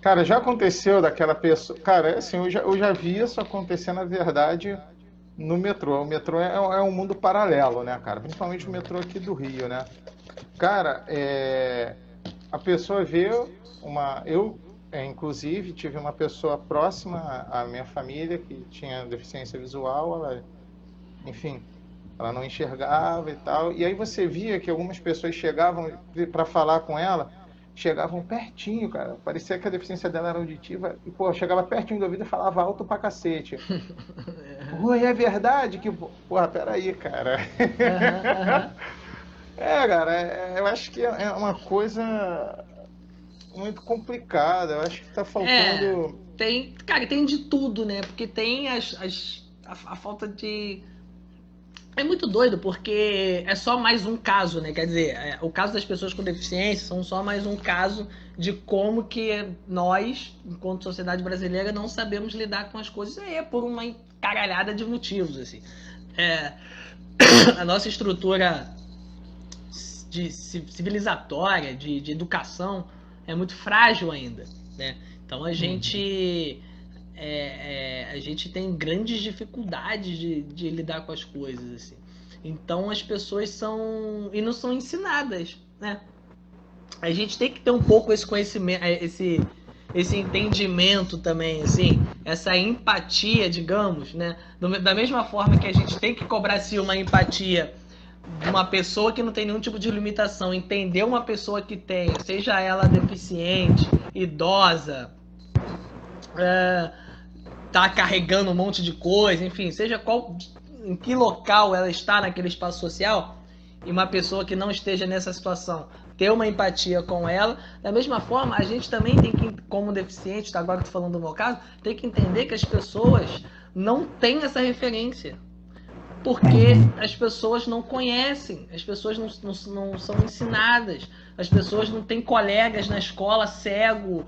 Cara, já aconteceu daquela pessoa. Cara, assim, eu já vi isso acontecer, na verdade, no metrô. O metrô é um mundo paralelo, né, cara? Principalmente o metrô aqui do Rio, né? Cara, a pessoa vê eu, inclusive, tive uma pessoa próxima à minha família que tinha deficiência visual, ela, enfim, ela não enxergava e tal. E aí você via que algumas pessoas chegavam para falar com ela, chegavam pertinho, cara. Parecia que a deficiência dela era auditiva e, pô, chegava pertinho do ouvido e falava alto pra cacete. Oi, é verdade que... Porra, peraí, cara. Cara, eu acho que é uma coisa muito complicada. Eu acho que tá faltando. Cara, tem de tudo, né? Porque tem a falta de. É muito doido, porque é só mais um caso, né? Quer dizer, o caso das pessoas com deficiência são só mais um caso de como que nós, enquanto sociedade brasileira, não sabemos lidar com as coisas. Aí é por uma caralhada de motivos, assim. A nossa estrutura civilizatória, de educação, é muito frágil ainda, né? Então a gente tem grandes dificuldades de lidar com as coisas, assim. Então as pessoas não são ensinadas, né? A gente tem que ter um pouco esse conhecimento, esse entendimento também, assim, essa empatia, digamos, né? Da mesma forma que a gente tem que cobrar assim, uma empatia de uma pessoa que não tem nenhum tipo de limitação, entender uma pessoa que tem, seja ela deficiente, idosa, tá carregando um monte de coisa, enfim, seja em que local ela está naquele espaço social, e uma pessoa que não esteja nessa situação, ter uma empatia com ela. Da mesma forma, a gente também tem que, como deficiente, agora eu tô falando do meu caso, tem que entender que as pessoas não têm essa referência. Porque as pessoas não conhecem, as pessoas não são ensinadas, as pessoas não têm colegas na escola cego,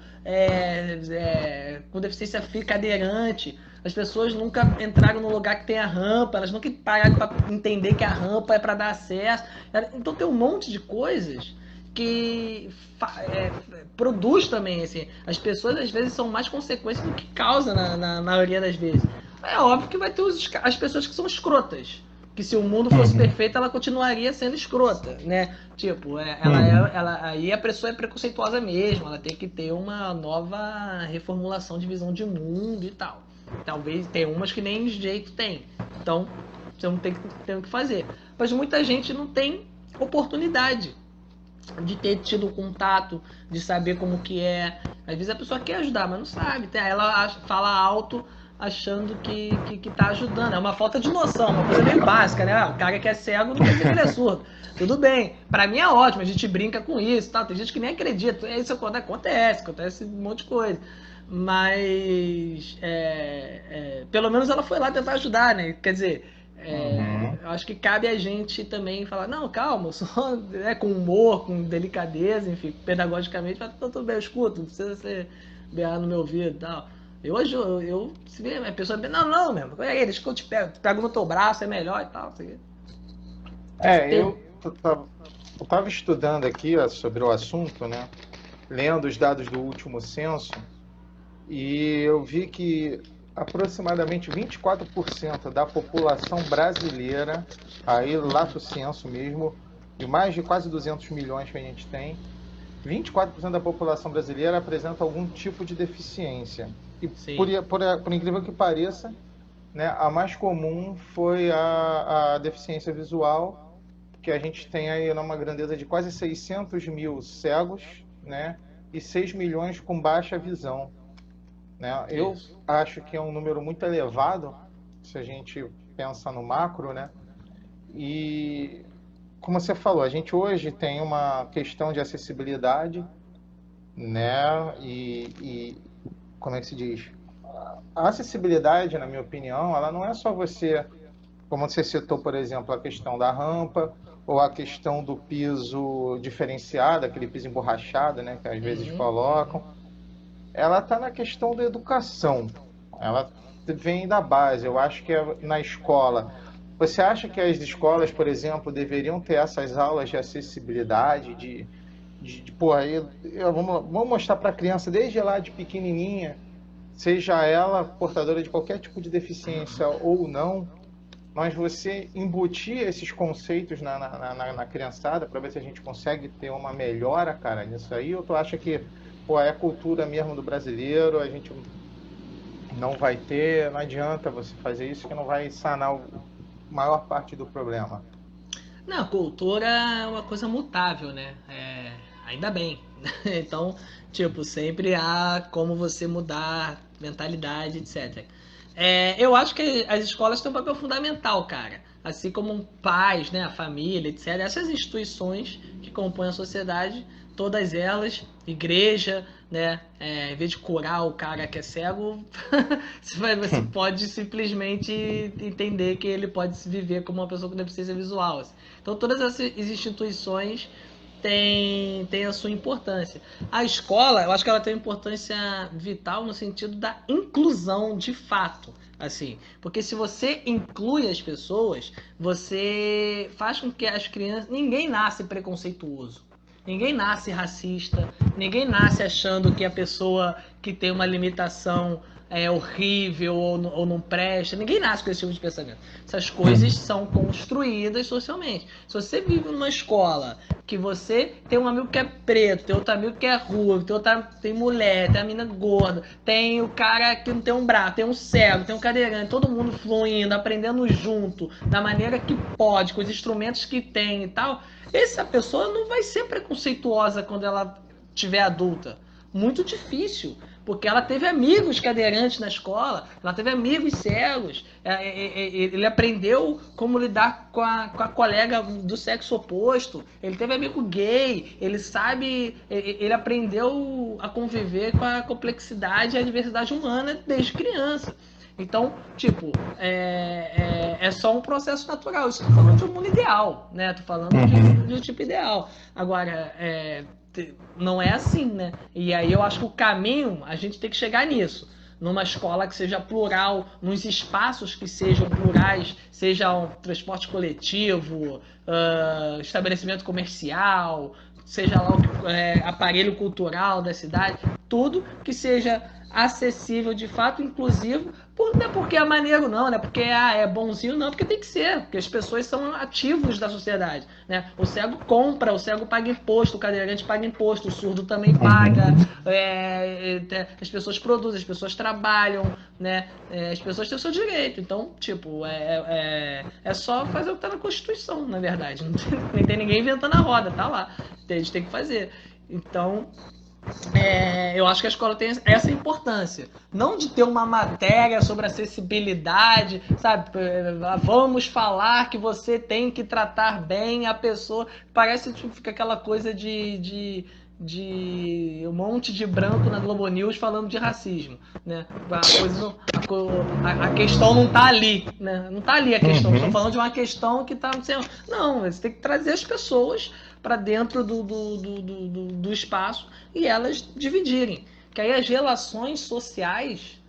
com deficiência física, cadeirante, as pessoas nunca entraram no lugar que tem a rampa, elas nunca pararam para entender que a rampa é para dar acesso. Então tem um monte de coisas que produz também, assim, as pessoas às vezes são mais consequências do que causa na maioria das vezes. É óbvio que vai ter as pessoas que são escrotas. Que se o mundo fosse perfeito, ela continuaria sendo escrota, né? Tipo, aí a pessoa é preconceituosa mesmo. Ela tem que ter uma nova reformulação de visão de mundo e tal. Talvez tem umas que nem jeito tem. Então, você não tem o que fazer. Mas muita gente não tem oportunidade de ter tido contato, de saber como que é. Às vezes a pessoa quer ajudar, mas não sabe. Ela fala alto achando que tá ajudando. É uma falta de noção, uma coisa meio básica, né? O cara que é cego não quer dizer que ele é surdo. Tudo bem, pra mim é ótimo, a gente brinca com isso, tá? Tem gente que nem acredita, isso acontece um monte de coisa. Mas pelo menos ela foi lá tentar ajudar, né? Quer dizer, Uhum. eu acho que cabe a gente também falar, não, calma, só com humor, com delicadeza, enfim, pedagogicamente, fala, tudo bem, eu escuto, não precisa ser berrar no meu ouvido e tal. Se vê a pessoa, não, mesmo, deixa que eu te pego no teu braço, é melhor e tal. Assim. Eu estava estudando aqui, ó, sobre o assunto, né? Lendo os dados do último censo, e eu vi que aproximadamente 24% da população brasileira, aí lato senso mesmo, de mais de quase 200 milhões que a gente tem, 24% da população brasileira apresenta algum tipo de deficiência. E Sim. por incrível que pareça, né, a mais comum foi a deficiência visual, que a gente tem aí uma grandeza de quase 600 mil cegos, né, e 6 milhões com baixa visão. Né? Eu Isso. acho que é um número muito elevado, se a gente pensa no macro, né? E, como você falou, a gente hoje tem uma questão de acessibilidade, né? Como é que se diz? A acessibilidade, na minha opinião, ela não é só você, como você citou, por exemplo, a questão da rampa ou a questão do piso diferenciado, aquele piso emborrachado, né? Que às vezes colocam. Ela está na questão da educação. Ela vem da base. Eu acho que é na escola. Você acha que as escolas, por exemplo, deveriam ter essas aulas de acessibilidade, pô, vamos mostrar para a criança desde lá de pequenininha, seja ela portadora de qualquer tipo de deficiência ou não, mas você embutir esses conceitos na criançada para ver se a gente consegue ter uma melhora, cara, nisso aí? Ou tu acha que, pô, é cultura mesmo do brasileiro, a gente não vai ter, não adianta você fazer isso que não vai sanar a maior parte do problema? Não, cultura é uma coisa mutável, né? Ainda bem. Então, tipo, sempre há como você mudar mentalidade, etc. Eu acho que as escolas têm um papel fundamental, cara. Assim como pais, né, a família, etc. Essas instituições que compõem a sociedade, todas elas, igreja, né, em vez de curar o cara que é cego, você pode simplesmente entender que ele pode se viver como uma pessoa com deficiência visual. Assim. Então, todas essas instituições têm a sua importância. A escola, eu acho que ela tem uma importância vital no sentido da inclusão de fato. Assim, porque se você inclui as pessoas, você faz com que as crianças. Ninguém nasce preconceituoso. Ninguém nasce racista, ninguém nasce achando que a pessoa que tem uma limitação é horrível ou não presta. Ninguém nasce com esse tipo de pensamento. Essas coisas são construídas socialmente. Se você vive numa escola que você tem um amigo que é preto, tem outro amigo que é ruivo, tem mulher, tem a mina gorda, tem o cara que não tem um braço, tem um cego, tem um cadeirante, todo mundo fluindo, aprendendo junto, da maneira que pode, com os instrumentos que tem e tal, essa pessoa não vai ser preconceituosa quando ela tiver adulta. Muito difícil, porque ela teve amigos cadeirantes na escola, ela teve amigos cegos, ele aprendeu como lidar com a colega do sexo oposto, ele teve amigo gay, ele sabe, ele aprendeu a conviver com a complexidade e a diversidade humana desde criança. Então, tipo, é só um processo natural. Isso tô falando de um mundo ideal, né? Tô falando de um tipo ideal. Agora, não é assim, né? E aí eu acho que o caminho, a gente tem que chegar nisso. Numa escola que seja plural, nos espaços que sejam plurais, seja um transporte coletivo, estabelecimento comercial, seja lá o aparelho cultural da cidade, tudo que seja acessível de fato, inclusivo, não é porque é maneiro não, né? Porque é bonzinho não, porque tem que ser, porque as pessoas são ativos da sociedade, né? O cego compra, o cego paga imposto, o cadeirante paga imposto, o surdo também paga, as pessoas produzem, as pessoas trabalham, né? As pessoas têm o seu direito, então, tipo, é só fazer o que tá na Constituição, na verdade, não tem ninguém inventando a roda, tá lá, a gente tem que fazer. Então, eu acho que a escola tem essa importância. Não de ter uma matéria sobre acessibilidade, sabe? Vamos falar que você tem que tratar bem a pessoa. Parece que fica aquela coisa de um monte de branco na Globo News falando de racismo, né? A questão não tá ali, né? Não tá ali a questão. Estou Uhum. falando de uma questão que tá sendo... Não, você tem que trazer as pessoas para dentro do espaço e elas dividirem. Que aí as relações sociais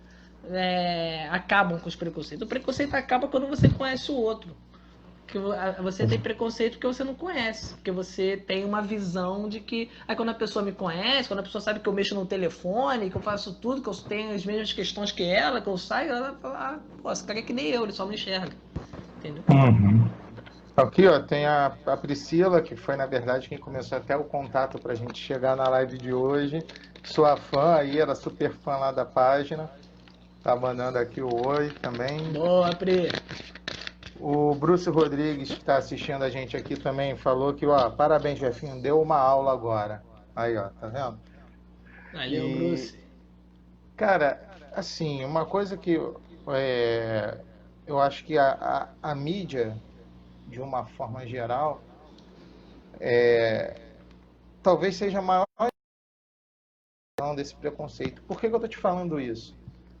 acabam com os preconceitos. O preconceito acaba quando você conhece o outro. Que você tem preconceito porque você não conhece. Porque você tem uma visão de que. Aí quando a pessoa me conhece, quando a pessoa sabe que eu mexo no telefone, que eu faço tudo, que eu tenho as mesmas questões que ela, que eu saio, ela fala, pô, esse cara é que nem eu, ele só me enxerga. Entendeu? Uhum. Aqui, ó, tem a Priscila, que foi, na verdade, quem começou até o contato para a gente chegar na live de hoje. Sua fã aí, era super fã lá da página. Tá mandando aqui o oi também. Boa, Pri. O Bruce Rodrigues, que está assistindo a gente aqui também, falou que, ó, parabéns, Jefinho, deu uma aula agora. Aí, ó, tá vendo? Valeu, E, Bruce. cara, assim, uma coisa que é, eu acho que a mídia, de uma forma geral, talvez seja a maior razão desse preconceito. Por que que eu tô te falando isso?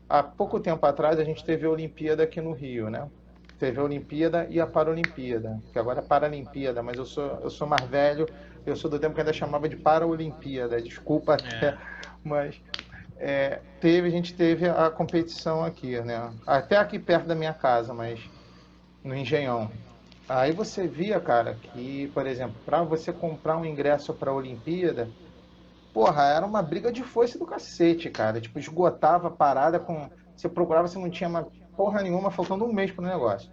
Há pouco tempo atrás a gente teve a Olimpíada aqui no Rio, né? Teve a Olimpíada e a Paralimpíada, que agora é Paralimpíada, mas eu sou mais velho, eu sou do tempo que ainda chamava de Paraolimpíada, desculpa até, É. mas a gente teve a competição aqui, né? Até aqui perto da minha casa, mas no Engenhão. Aí você via, cara, que, por exemplo, para você comprar um ingresso para a Olimpíada, porra, era uma briga de foice do cacete, cara. Tipo, esgotava a parada com. Você procurava, você não tinha uma porra nenhuma, faltando um mês pro negócio.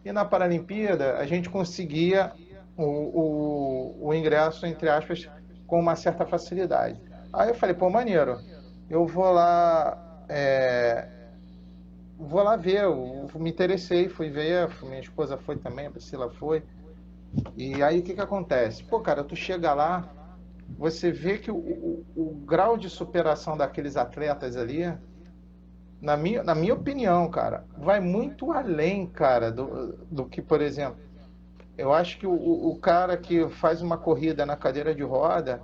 E na Paralimpíada, a gente conseguia o ingresso, entre aspas, com uma certa facilidade. Aí eu falei, pô, maneiro, eu vou lá ver, eu me interessei, fui ver, minha esposa foi também, a Priscila foi. E aí o que que acontece? Pô, cara, tu chega lá, você vê que o grau de superação daqueles atletas ali, na minha opinião, cara, vai muito além, cara, do que, por exemplo, eu acho que o cara que faz uma corrida na cadeira de roda,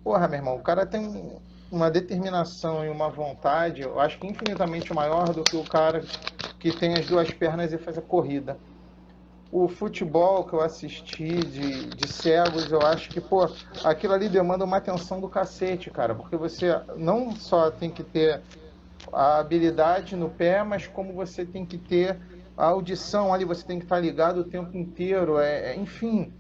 porra, meu irmão, o cara tem uma determinação e uma vontade, eu acho que infinitamente maior do que o cara que tem as duas pernas e faz a corrida. O futebol que eu assisti de cegos, eu acho que, pô, aquilo ali demanda uma atenção do cacete, cara, porque você não só tem que ter a habilidade no pé, mas como você tem que ter a audição ali, você tem que estar ligado o tempo inteiro, enfim,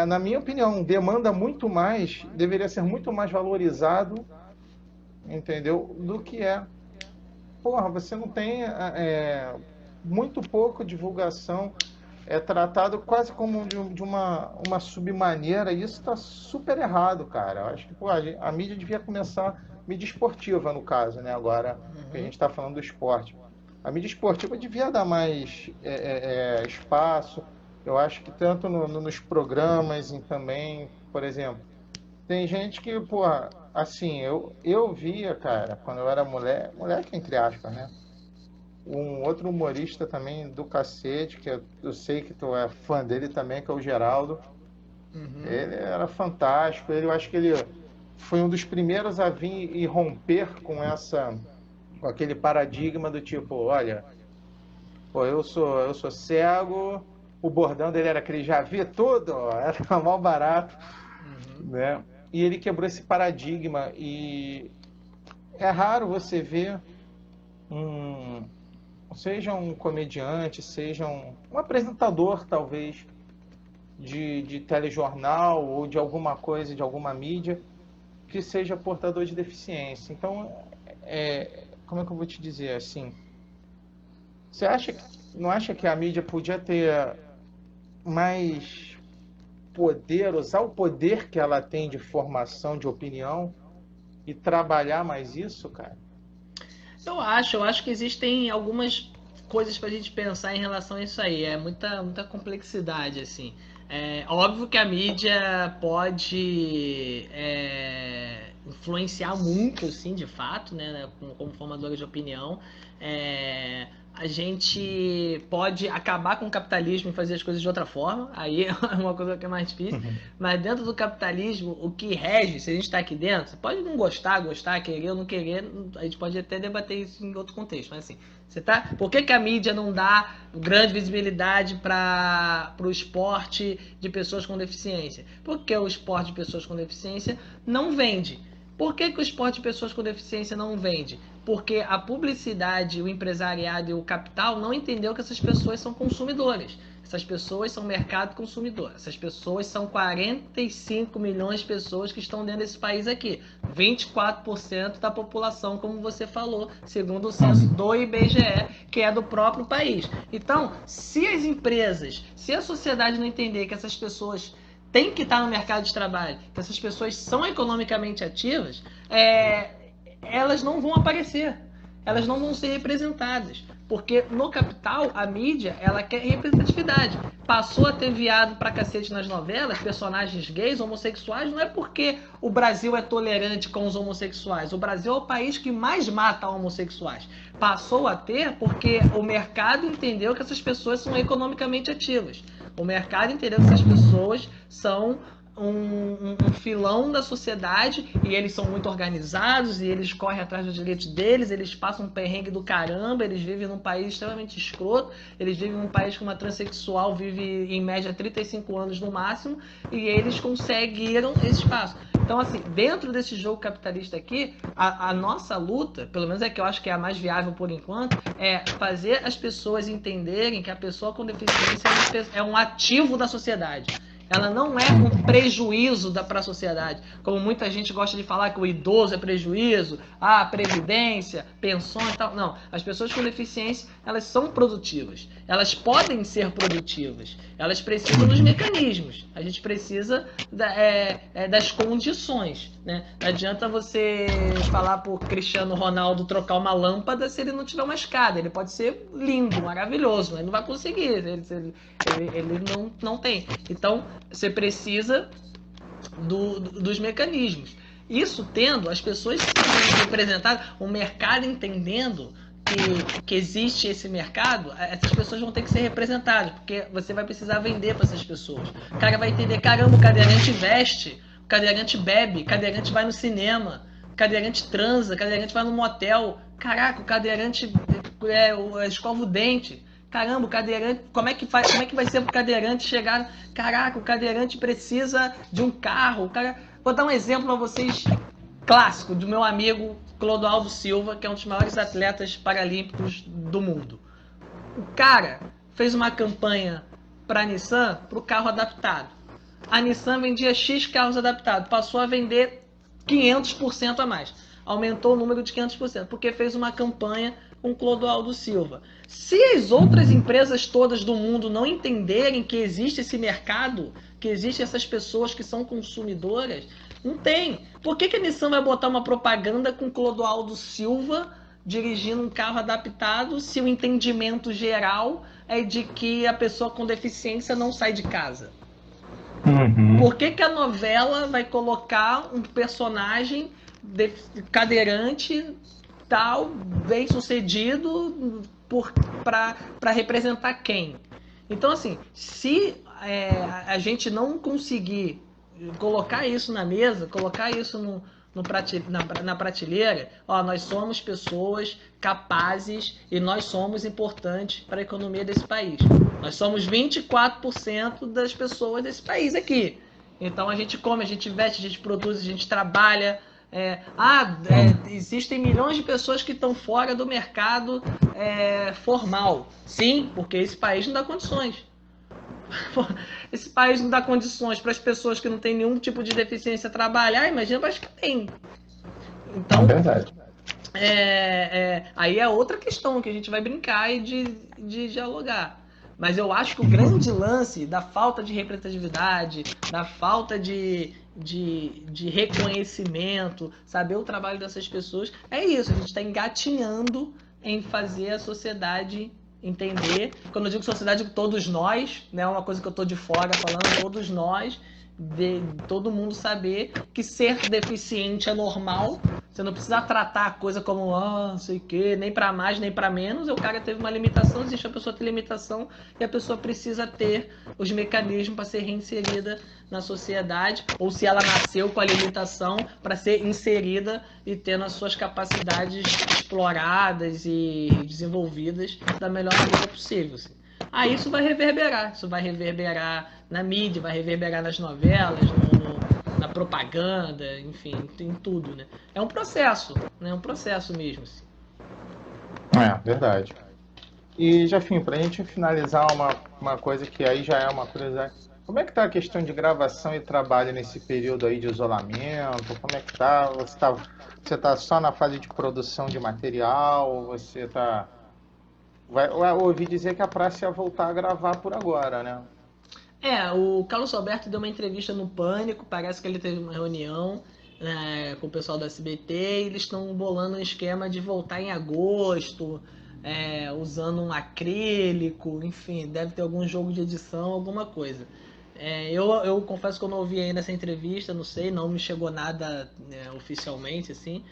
na minha opinião, demanda muito mais, deveria ser muito mais valorizado, entendeu, do que é. Porra, você não tem muito pouco divulgação, é tratado quase como de uma submaneira, e isso está super errado, cara. Eu acho que pô, a mídia devia começar, mídia esportiva no caso, né? Agora que a Uhum. gente está falando do esporte. A mídia esportiva devia dar mais espaço, eu acho que tanto nos programas e também, por exemplo, tem gente que, porra, assim, eu via, cara, quando eu era moleque entre aspas, né? Um outro humorista também do cacete, que eu sei que tu é fã dele também, que é o Geraldo. Uhum. Ele era fantástico. Eu acho que ele foi um dos primeiros a vir e romper com aquele paradigma do tipo, olha, pô, eu sou cego. O bordão dele era aquele já vi tudo, ó, era mal barato, Uhum. né? E ele quebrou esse paradigma e é raro você ver um, seja um comediante, seja um apresentador, talvez, de telejornal ou de alguma coisa, de alguma mídia, que seja portador de deficiência. Então, como é que eu vou te dizer assim? Você não acha que a mídia podia ter mais poder, usar o poder que ela tem de formação, de opinião e trabalhar mais isso, cara? Eu acho que existem algumas coisas pra gente pensar em relação a isso aí. É muita complexidade, assim. É óbvio que a mídia pode influenciar muito, assim, de fato, né, como formadora de opinião. É, a gente pode acabar com o capitalismo e fazer as coisas de outra forma, aí é uma coisa que é mais difícil, mas dentro do capitalismo, o que rege, se a gente está aqui dentro, você pode não gostar, querer ou não querer, a gente pode até debater isso em outro contexto, mas assim, por que a mídia não dá grande visibilidade para o esporte de pessoas com deficiência? Porque o esporte de pessoas com deficiência não vende. Por que o esporte de pessoas com deficiência não vende? Porque a publicidade, o empresariado e o capital não entendeu que essas pessoas são consumidoras. Essas pessoas são mercado consumidor. Essas pessoas são 45 milhões de pessoas que estão dentro desse país aqui. 24% da população, como você falou, segundo o censo do IBGE, que é do próprio país. Então, se as empresas, se a sociedade não entender que essas pessoas têm que estar no mercado de trabalho, que essas pessoas são economicamente ativas, elas não vão aparecer, elas não vão ser representadas, porque no capital a mídia ela quer representatividade. Passou a ter viado pra cacete nas novelas, personagens gays, homossexuais, não é porque o Brasil é tolerante com os homossexuais, o Brasil é o país que mais mata homossexuais. Passou a ter porque o mercado entendeu que essas pessoas são economicamente ativas. O mercado entendeu que essas pessoas são um filão da sociedade e eles são muito organizados e eles correm atrás dos direitos deles, eles passam um perrengue do caramba, eles vivem num país extremamente escroto, eles vivem num país que uma transexual vive em média 35 anos no máximo e eles conseguiram esse espaço. Então, assim, dentro desse jogo capitalista aqui, a nossa luta, pelo menos é que eu acho que é a mais viável por enquanto, é fazer as pessoas entenderem que a pessoa com deficiência é um ativo da sociedade. Ela não é um prejuízo para a sociedade, como muita gente gosta de falar que o idoso é prejuízo, previdência, pensões e tal. Não, as pessoas com deficiência, elas são produtivas, elas podem ser produtivas, elas precisam dos mecanismos, a gente precisa das condições, né? Não adianta você falar para o Cristiano Ronaldo trocar uma lâmpada se ele não tiver uma escada, ele pode ser lindo, maravilhoso, mas ele não vai conseguir, ele não tem. Então, você precisa dos mecanismos. Isso tendo as pessoas sendo representadas, o mercado entendendo que existe esse mercado, essas pessoas vão ter que ser representadas, porque você vai precisar vender para essas pessoas. O cara vai entender, caramba, o cadeirante veste, o cadeirante bebe, o cadeirante vai no cinema, o cadeirante transa, o cadeirante vai no motel, caraca, o cadeirante escova o dente. Caramba, o cadeirante, como é que vai ser pro cadeirante chegar? Caraca, o cadeirante precisa de um carro. Vou dar um exemplo para vocês, clássico, do meu amigo Clodoaldo Silva, que é um dos maiores atletas paralímpicos do mundo. O cara fez uma campanha para a Nissan para o carro adaptado. A Nissan vendia X carros adaptados, passou a vender 500% a mais. Aumentou o número de 500%, porque fez uma campanha com Clodoaldo Silva. Se as outras empresas todas do mundo não entenderem que existe esse mercado, que existem essas pessoas que são consumidoras, não tem. Por que a Nissan vai botar uma propaganda com Clodoaldo Silva dirigindo um carro adaptado se o entendimento geral é de que a pessoa com deficiência não sai de casa? Por que a novela vai colocar um personagem cadeirante tal, bem sucedido, para representar quem? Então, assim, se a gente não conseguir colocar isso na mesa, colocar isso na prateleira, nós somos pessoas capazes e nós somos importantes para a economia desse país. Nós somos 24% das pessoas desse país aqui. Então a gente come, a gente veste, a gente produz, a gente trabalha. Existem milhões de pessoas que estão fora do mercado formal. Sim, porque esse país não dá condições. Esse país não dá condições para as pessoas que não têm nenhum tipo de deficiência trabalhar, imagina para as que têm. Então, é verdade. Aí é outra questão que a gente vai brincar e de dialogar. Mas eu acho que o grande lance da falta de representatividade, da falta de reconhecimento, saber o trabalho dessas pessoas, é isso. A gente está engatinhando em fazer a sociedade entender. Quando eu digo sociedade, todos nós, né, uma coisa que eu estou de fora falando, todos nós, todo mundo saber que ser deficiente é normal, Você não precisa tratar a coisa como, não sei o quê, nem para mais, nem para menos. O cara teve uma limitação, existe a pessoa ter limitação e a pessoa precisa ter os mecanismos para ser reinserida na sociedade, ou se ela nasceu com a limitação, para ser inserida e tendo as suas capacidades exploradas e desenvolvidas da melhor maneira possível. Assim. Aí isso vai reverberar na mídia, vai reverberar nas novelas, na propaganda, enfim, em tudo, né? É um processo, né? É um processo mesmo. Assim. É, verdade. E, Jafim, para a gente finalizar uma coisa que aí já é uma curiosidade, como é que tá a questão de gravação e trabalho nesse período aí de isolamento? Como é que tá? Você tá só na fase de produção de material? Você tá... Eu ouvi dizer que a praça ia voltar a gravar por agora, né? O Carlos Alberto deu uma entrevista no Pânico, parece que ele teve uma reunião, né, com o pessoal do SBT, e eles estão bolando um esquema de voltar em agosto, usando um acrílico, enfim, deve ter algum jogo de edição, alguma coisa. Eu confesso que eu não ouvi ainda essa entrevista, não sei, não me chegou nada, né, oficialmente, assim,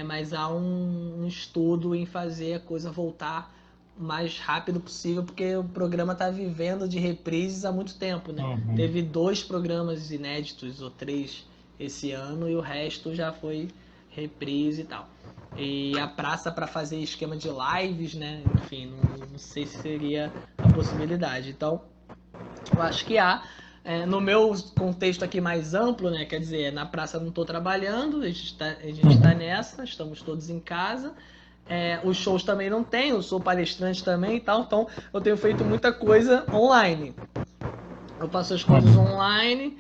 mas há um estudo em fazer a coisa voltar o mais rápido possível, porque o programa está vivendo de reprises há muito tempo, né? Uhum. Teve 2 programas inéditos, ou 3 esse ano, e o resto já foi reprise e tal. E a praça para fazer esquema de lives, né? Enfim, não sei se seria a possibilidade. Então, eu acho que há. No meu contexto aqui mais amplo, né? Quer dizer, na praça não estou trabalhando, a gente tá nessa, estamos todos em casa. Os shows também não tem, eu sou palestrante também e tal, então eu tenho feito muita coisa online. Eu faço as coisas online,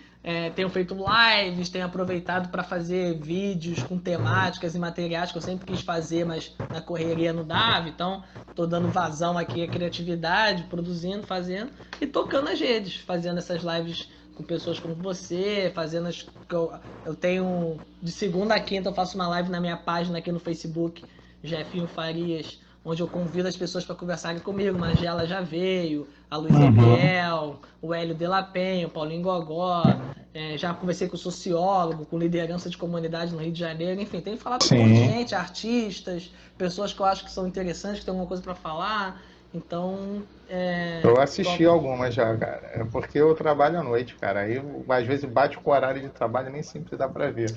tenho feito lives, tenho aproveitado para fazer vídeos com temáticas e materiais que eu sempre quis fazer, mas na correria não dava. Então, estou dando vazão aqui à criatividade, produzindo, fazendo e tocando as redes, fazendo essas lives com pessoas como você, fazendo as. Eu tenho. De segunda a quinta eu faço uma live na minha página aqui no Facebook, Jefinho Farias, onde eu convido as pessoas para conversarem comigo. Magela já veio, a Luísa Biel, o Hélio de la Penha, o Paulinho Gogó. Já conversei com sociólogo, com liderança de comunidade no Rio de Janeiro. Enfim, tenho falado com um monte de gente, artistas, pessoas que eu acho que são interessantes, que tem alguma coisa para falar. Então, Eu assisti algumas já, cara. É porque eu trabalho à noite, cara. Aí às vezes bate com o horário de trabalho, nem sempre dá pra ver.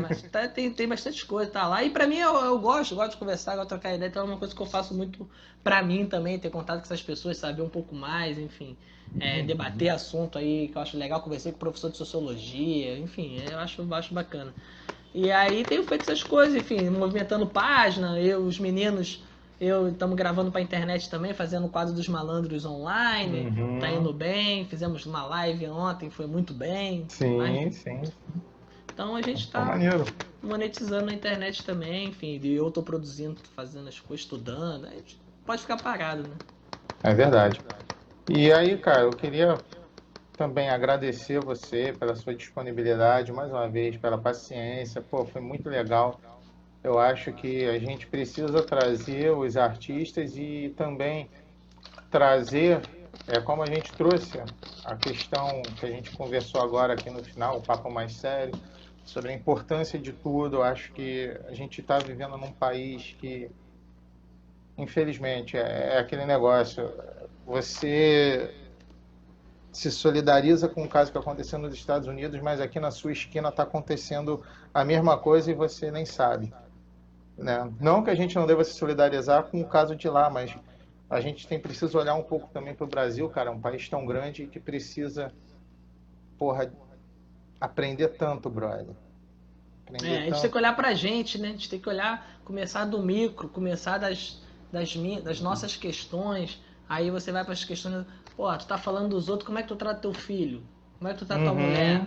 mas tem bastante coisa, tá lá. E pra mim eu gosto de conversar, gosto de trocar ideia. Então é uma coisa que eu faço muito pra mim também, ter contato com essas pessoas, saber um pouco mais, enfim. Debater assunto aí que eu acho legal. Conversei com o professor de sociologia, enfim, eu acho bacana. E aí tenho feito essas coisas, enfim, movimentando página, os meninos. Estamos gravando para a internet também, fazendo o quadro dos malandros online, tá indo bem, fizemos uma live ontem, foi muito bem. Sim. Então a gente Tá está maneiro. monetizando na internet também, enfim, e eu estou produzindo, fazendo as coisas, estudando, a gente pode ficar parado, né? É verdade. E aí, cara, eu queria também agradecer você pela sua disponibilidade, mais uma vez, pela paciência. Pô, foi muito legal. Eu acho que a gente precisa trazer os artistas e também trazer, como a gente trouxe a questão que a gente conversou agora aqui no final, o papo mais sério, sobre a importância de tudo. Eu acho que a gente está vivendo num país que, infelizmente, é aquele negócio. Você se solidariza com o caso que aconteceu nos Estados Unidos, mas aqui na sua esquina está acontecendo a mesma coisa e você nem sabe. Né? Não que a gente não deva se solidarizar com o caso de lá, mas a gente precisa olhar um pouco também para o Brasil, cara, um país tão grande que precisa, porra, aprender tanto, brother. A gente tem que olhar pra gente, né? A gente tem que olhar, começar do micro, começar das nossas questões. Aí você vai para as questões, pô, tu tá falando dos outros, como é que tu trata teu filho? Como é que tu trata tua mulher?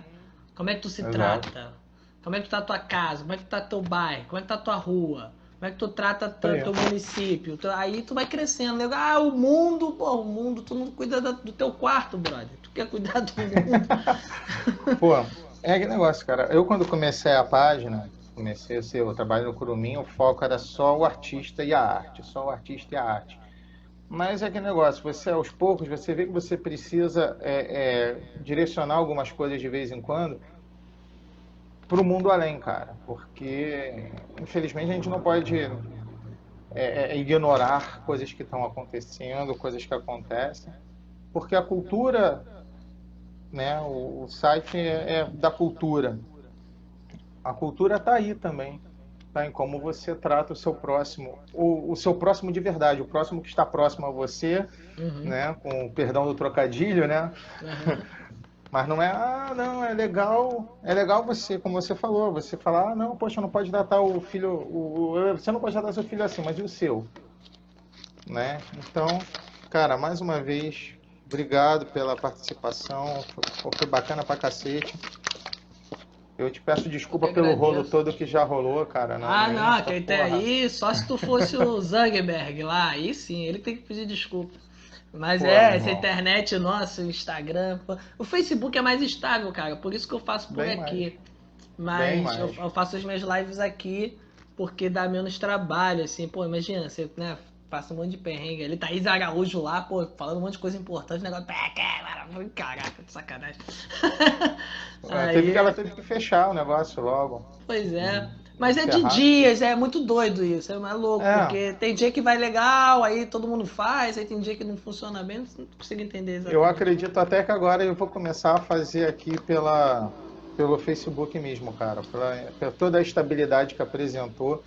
Como é que tu se trata? Como é que tu tá tua casa? Como é que tá teu bairro? Como é que tá tua rua? Como é que tu trata teu município? Aí tu vai crescendo. Né? O mundo, tu não cuida do teu quarto, brother. Tu quer cuidar do mundo. Pô, é aquele negócio, cara. Eu quando comecei a página, eu trabalho no Curumim, o foco era só o artista e a arte. Só o artista e a arte. Mas é aquele negócio, você aos poucos, você vê que você precisa direcionar algumas coisas de vez em quando. pro mundo além, cara. Porque, infelizmente, a gente não pode ignorar coisas que estão acontecendo, coisas que acontecem, porque a cultura, né, o site é da cultura. A cultura está aí também, tá em como você trata o seu próximo, o seu próximo de verdade, o próximo que está próximo a você, Uhum. né, com o perdão do trocadilho, né? Aham. Mas não é, não, é legal você, como você falou, você falar, não, poxa, não pode tratar o filho, você não pode tratar seu filho assim, mas e o seu, né? Então, cara, mais uma vez, obrigado pela participação, foi bacana pra cacete. Eu te peço Eu que desculpa pelo rolo agradeço. todo que já rolou, cara, Ah, no não, Insta, aquele até porra. aí, só se tu fosse o Zuckerberg lá, aí sim, ele tem que pedir desculpa. Mas Pô, meu essa irmão, internet nossa, o Instagram, pô. O Facebook é mais estável, cara, por isso que eu faço por bem mais, aqui. bem Mas eu, mais. eu faço as minhas lives aqui porque dá menos trabalho, assim, pô, imagina, você, né, passa um monte de perrengue ali, Thaís Araújo lá, pô, falando um monte de coisa importante, negócio, caraca, que sacanagem. Ela Aí, teve que fechar o negócio logo, pois é. Mas é de encerrar. dias, é muito doido isso, é mais louco, É, porque tem dia que vai legal, aí todo mundo faz, aí tem dia que não funciona bem, não consigo entender eu exatamente. acredito até que agora eu vou começar a fazer aqui pelo Facebook mesmo, cara. Pela toda a estabilidade que apresentou.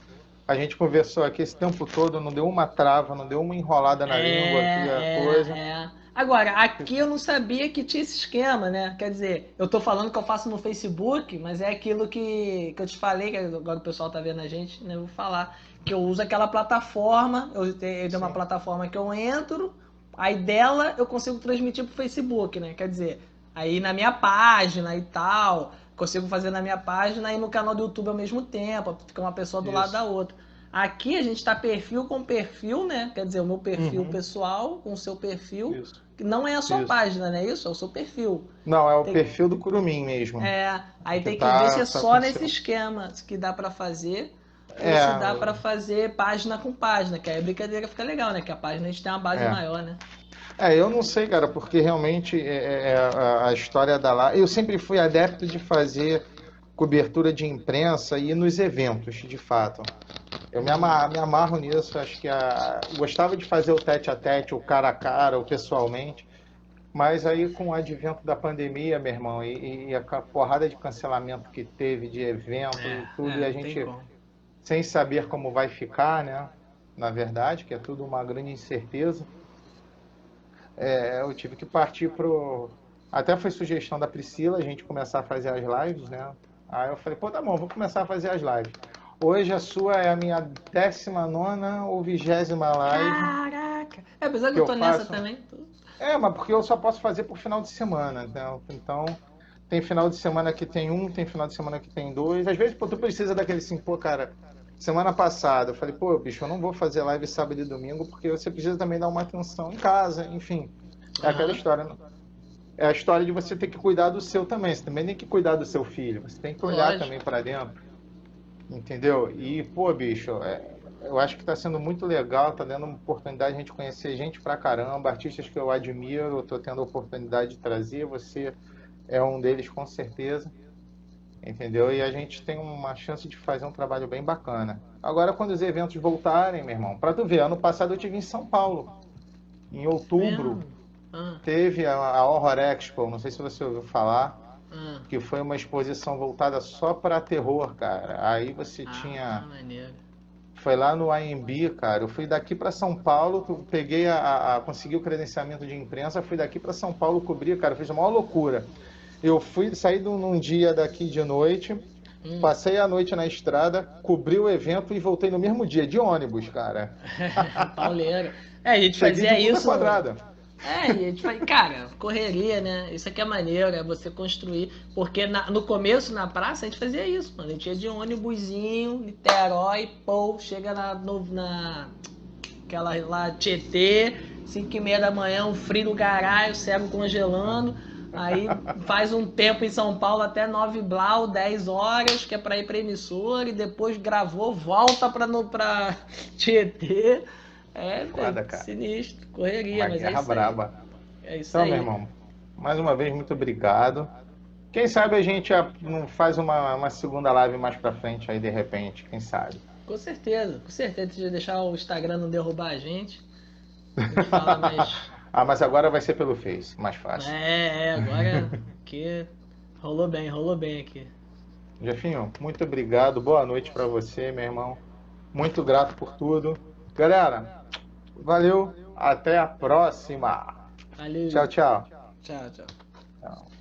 A gente conversou aqui esse tempo todo, não deu uma trava, não deu uma enrolada na língua aqui, a coisa. É. Agora, aqui eu não sabia que tinha esse esquema, né? Quer dizer, eu tô falando que eu faço no Facebook, mas é aquilo que eu te falei, que agora o pessoal tá vendo a gente, né? Eu vou falar. Que eu uso aquela plataforma, eu tenho uma Sim, plataforma que eu entro, aí dela eu consigo transmitir pro Facebook, né? Quer dizer, aí na minha página e tal, consigo fazer na minha página e no canal do YouTube ao mesmo tempo, fica uma pessoa do lado da isso. outra. Aqui a gente tá perfil com perfil, né? Quer dizer, o meu perfil Uhum, pessoal com o seu perfil, isso, que não é a sua isso. página, né? Isso é o seu perfil. Não, é o Tem, perfil do Curumim mesmo, aí que tem que ver se é tá só com nesse seu. esquema que dá para fazer ou se dá É, para fazer página com página, que aí a brincadeira fica legal, né? Que a página a gente tem uma base é. maior, né? Eu não sei, cara, porque realmente a história da lá. Eu sempre fui adepto de fazer cobertura de imprensa e ir nos eventos, de fato. Eu me amarro nisso, acho que gostava de fazer o tete a tete, o cara a cara, o pessoalmente, mas aí com o advento da pandemia, meu irmão, e a porrada de cancelamento que teve de evento e tudo, e a Não tem gente como. sem saber como vai ficar, né? Na verdade, que é tudo uma grande incerteza. Eu tive que partir pro. Até foi sugestão da Priscila a gente começar a fazer as lives, né? Aí eu falei, pô, tá bom, vou começar a fazer as lives. Hoje a sua é a minha 19ª ou 20ª live Caraca! Apesar que que eu eu tô nessa faço. também. Mas porque eu só posso fazer por final de semana, né? Então, tem final de semana que tem um, tem final de semana que tem dois. Às vezes, pô, tu precisa daquele assim, pô, cara, semana passada eu falei, pô, bicho, eu não vou fazer live sábado e domingo porque você precisa também dar uma atenção em casa, enfim. É aquela Aham. história, né? É a história de você ter que cuidar do seu também. Você também tem que cuidar do seu filho. Você tem que olhar Lógico. também para dentro, entendeu? E, pô, bicho, eu acho que está sendo muito legal, tá dando uma oportunidade de a gente conhecer gente pra caramba, artistas que eu admiro, eu tô tendo a oportunidade de trazer, você é um deles com certeza, entendeu? E a gente tem uma chance de fazer um trabalho bem bacana. Agora, quando os eventos voltarem, meu irmão, pra tu ver, ano passado eu tive em São Paulo, em outubro, Mesmo? Ah, teve a Horror Expo, não sei se você ouviu falar, ah. que foi uma exposição voltada só para terror, cara. Aí você tinha. Maneiro. Foi lá no AMB, cara. Eu fui daqui para São Paulo, peguei consegui o credenciamento de imprensa, fui daqui para São Paulo cobrir, cara. Fiz a maior loucura. Eu saí num dia daqui de noite, Hum. passei a noite na estrada, cobri o evento e voltei no mesmo dia, de ônibus, cara. Pauleira. A gente Cheguei de fazia bunda isso. quadrada. E a gente faz, cara, correria, né? Isso aqui é maneiro, é você construir. Porque no começo, na praça, a gente fazia isso, mano. A gente ia de ônibusinho, Niterói, pô, chega aquela lá, Tietê, 5h30 da manhã, um frio do caralho, cego congelando. Aí faz um tempo em São Paulo até 9 blau, 10 horas, que é pra ir pra emissora, e depois gravou, volta pra Tietê. É Foda, cara. sinistro, correria, Uma mas é guerra isso aí. braba. É isso Então, meu aí. irmão, mais uma vez, muito obrigado. Quem sabe a gente não faz uma segunda live mais pra frente aí, de repente, quem sabe. Com certeza, com certeza. De deixar o Instagram não derrubar a gente. A gente fala mais. Ah, mas agora vai ser pelo Face, mais fácil. Agora que rolou bem aqui. Jefinho, muito obrigado. Boa noite pra você, meu irmão. Muito grato por tudo. Galera, valeu. Até a próxima. Valeu. Tchau, tchau. Tchau, tchau. Tchau.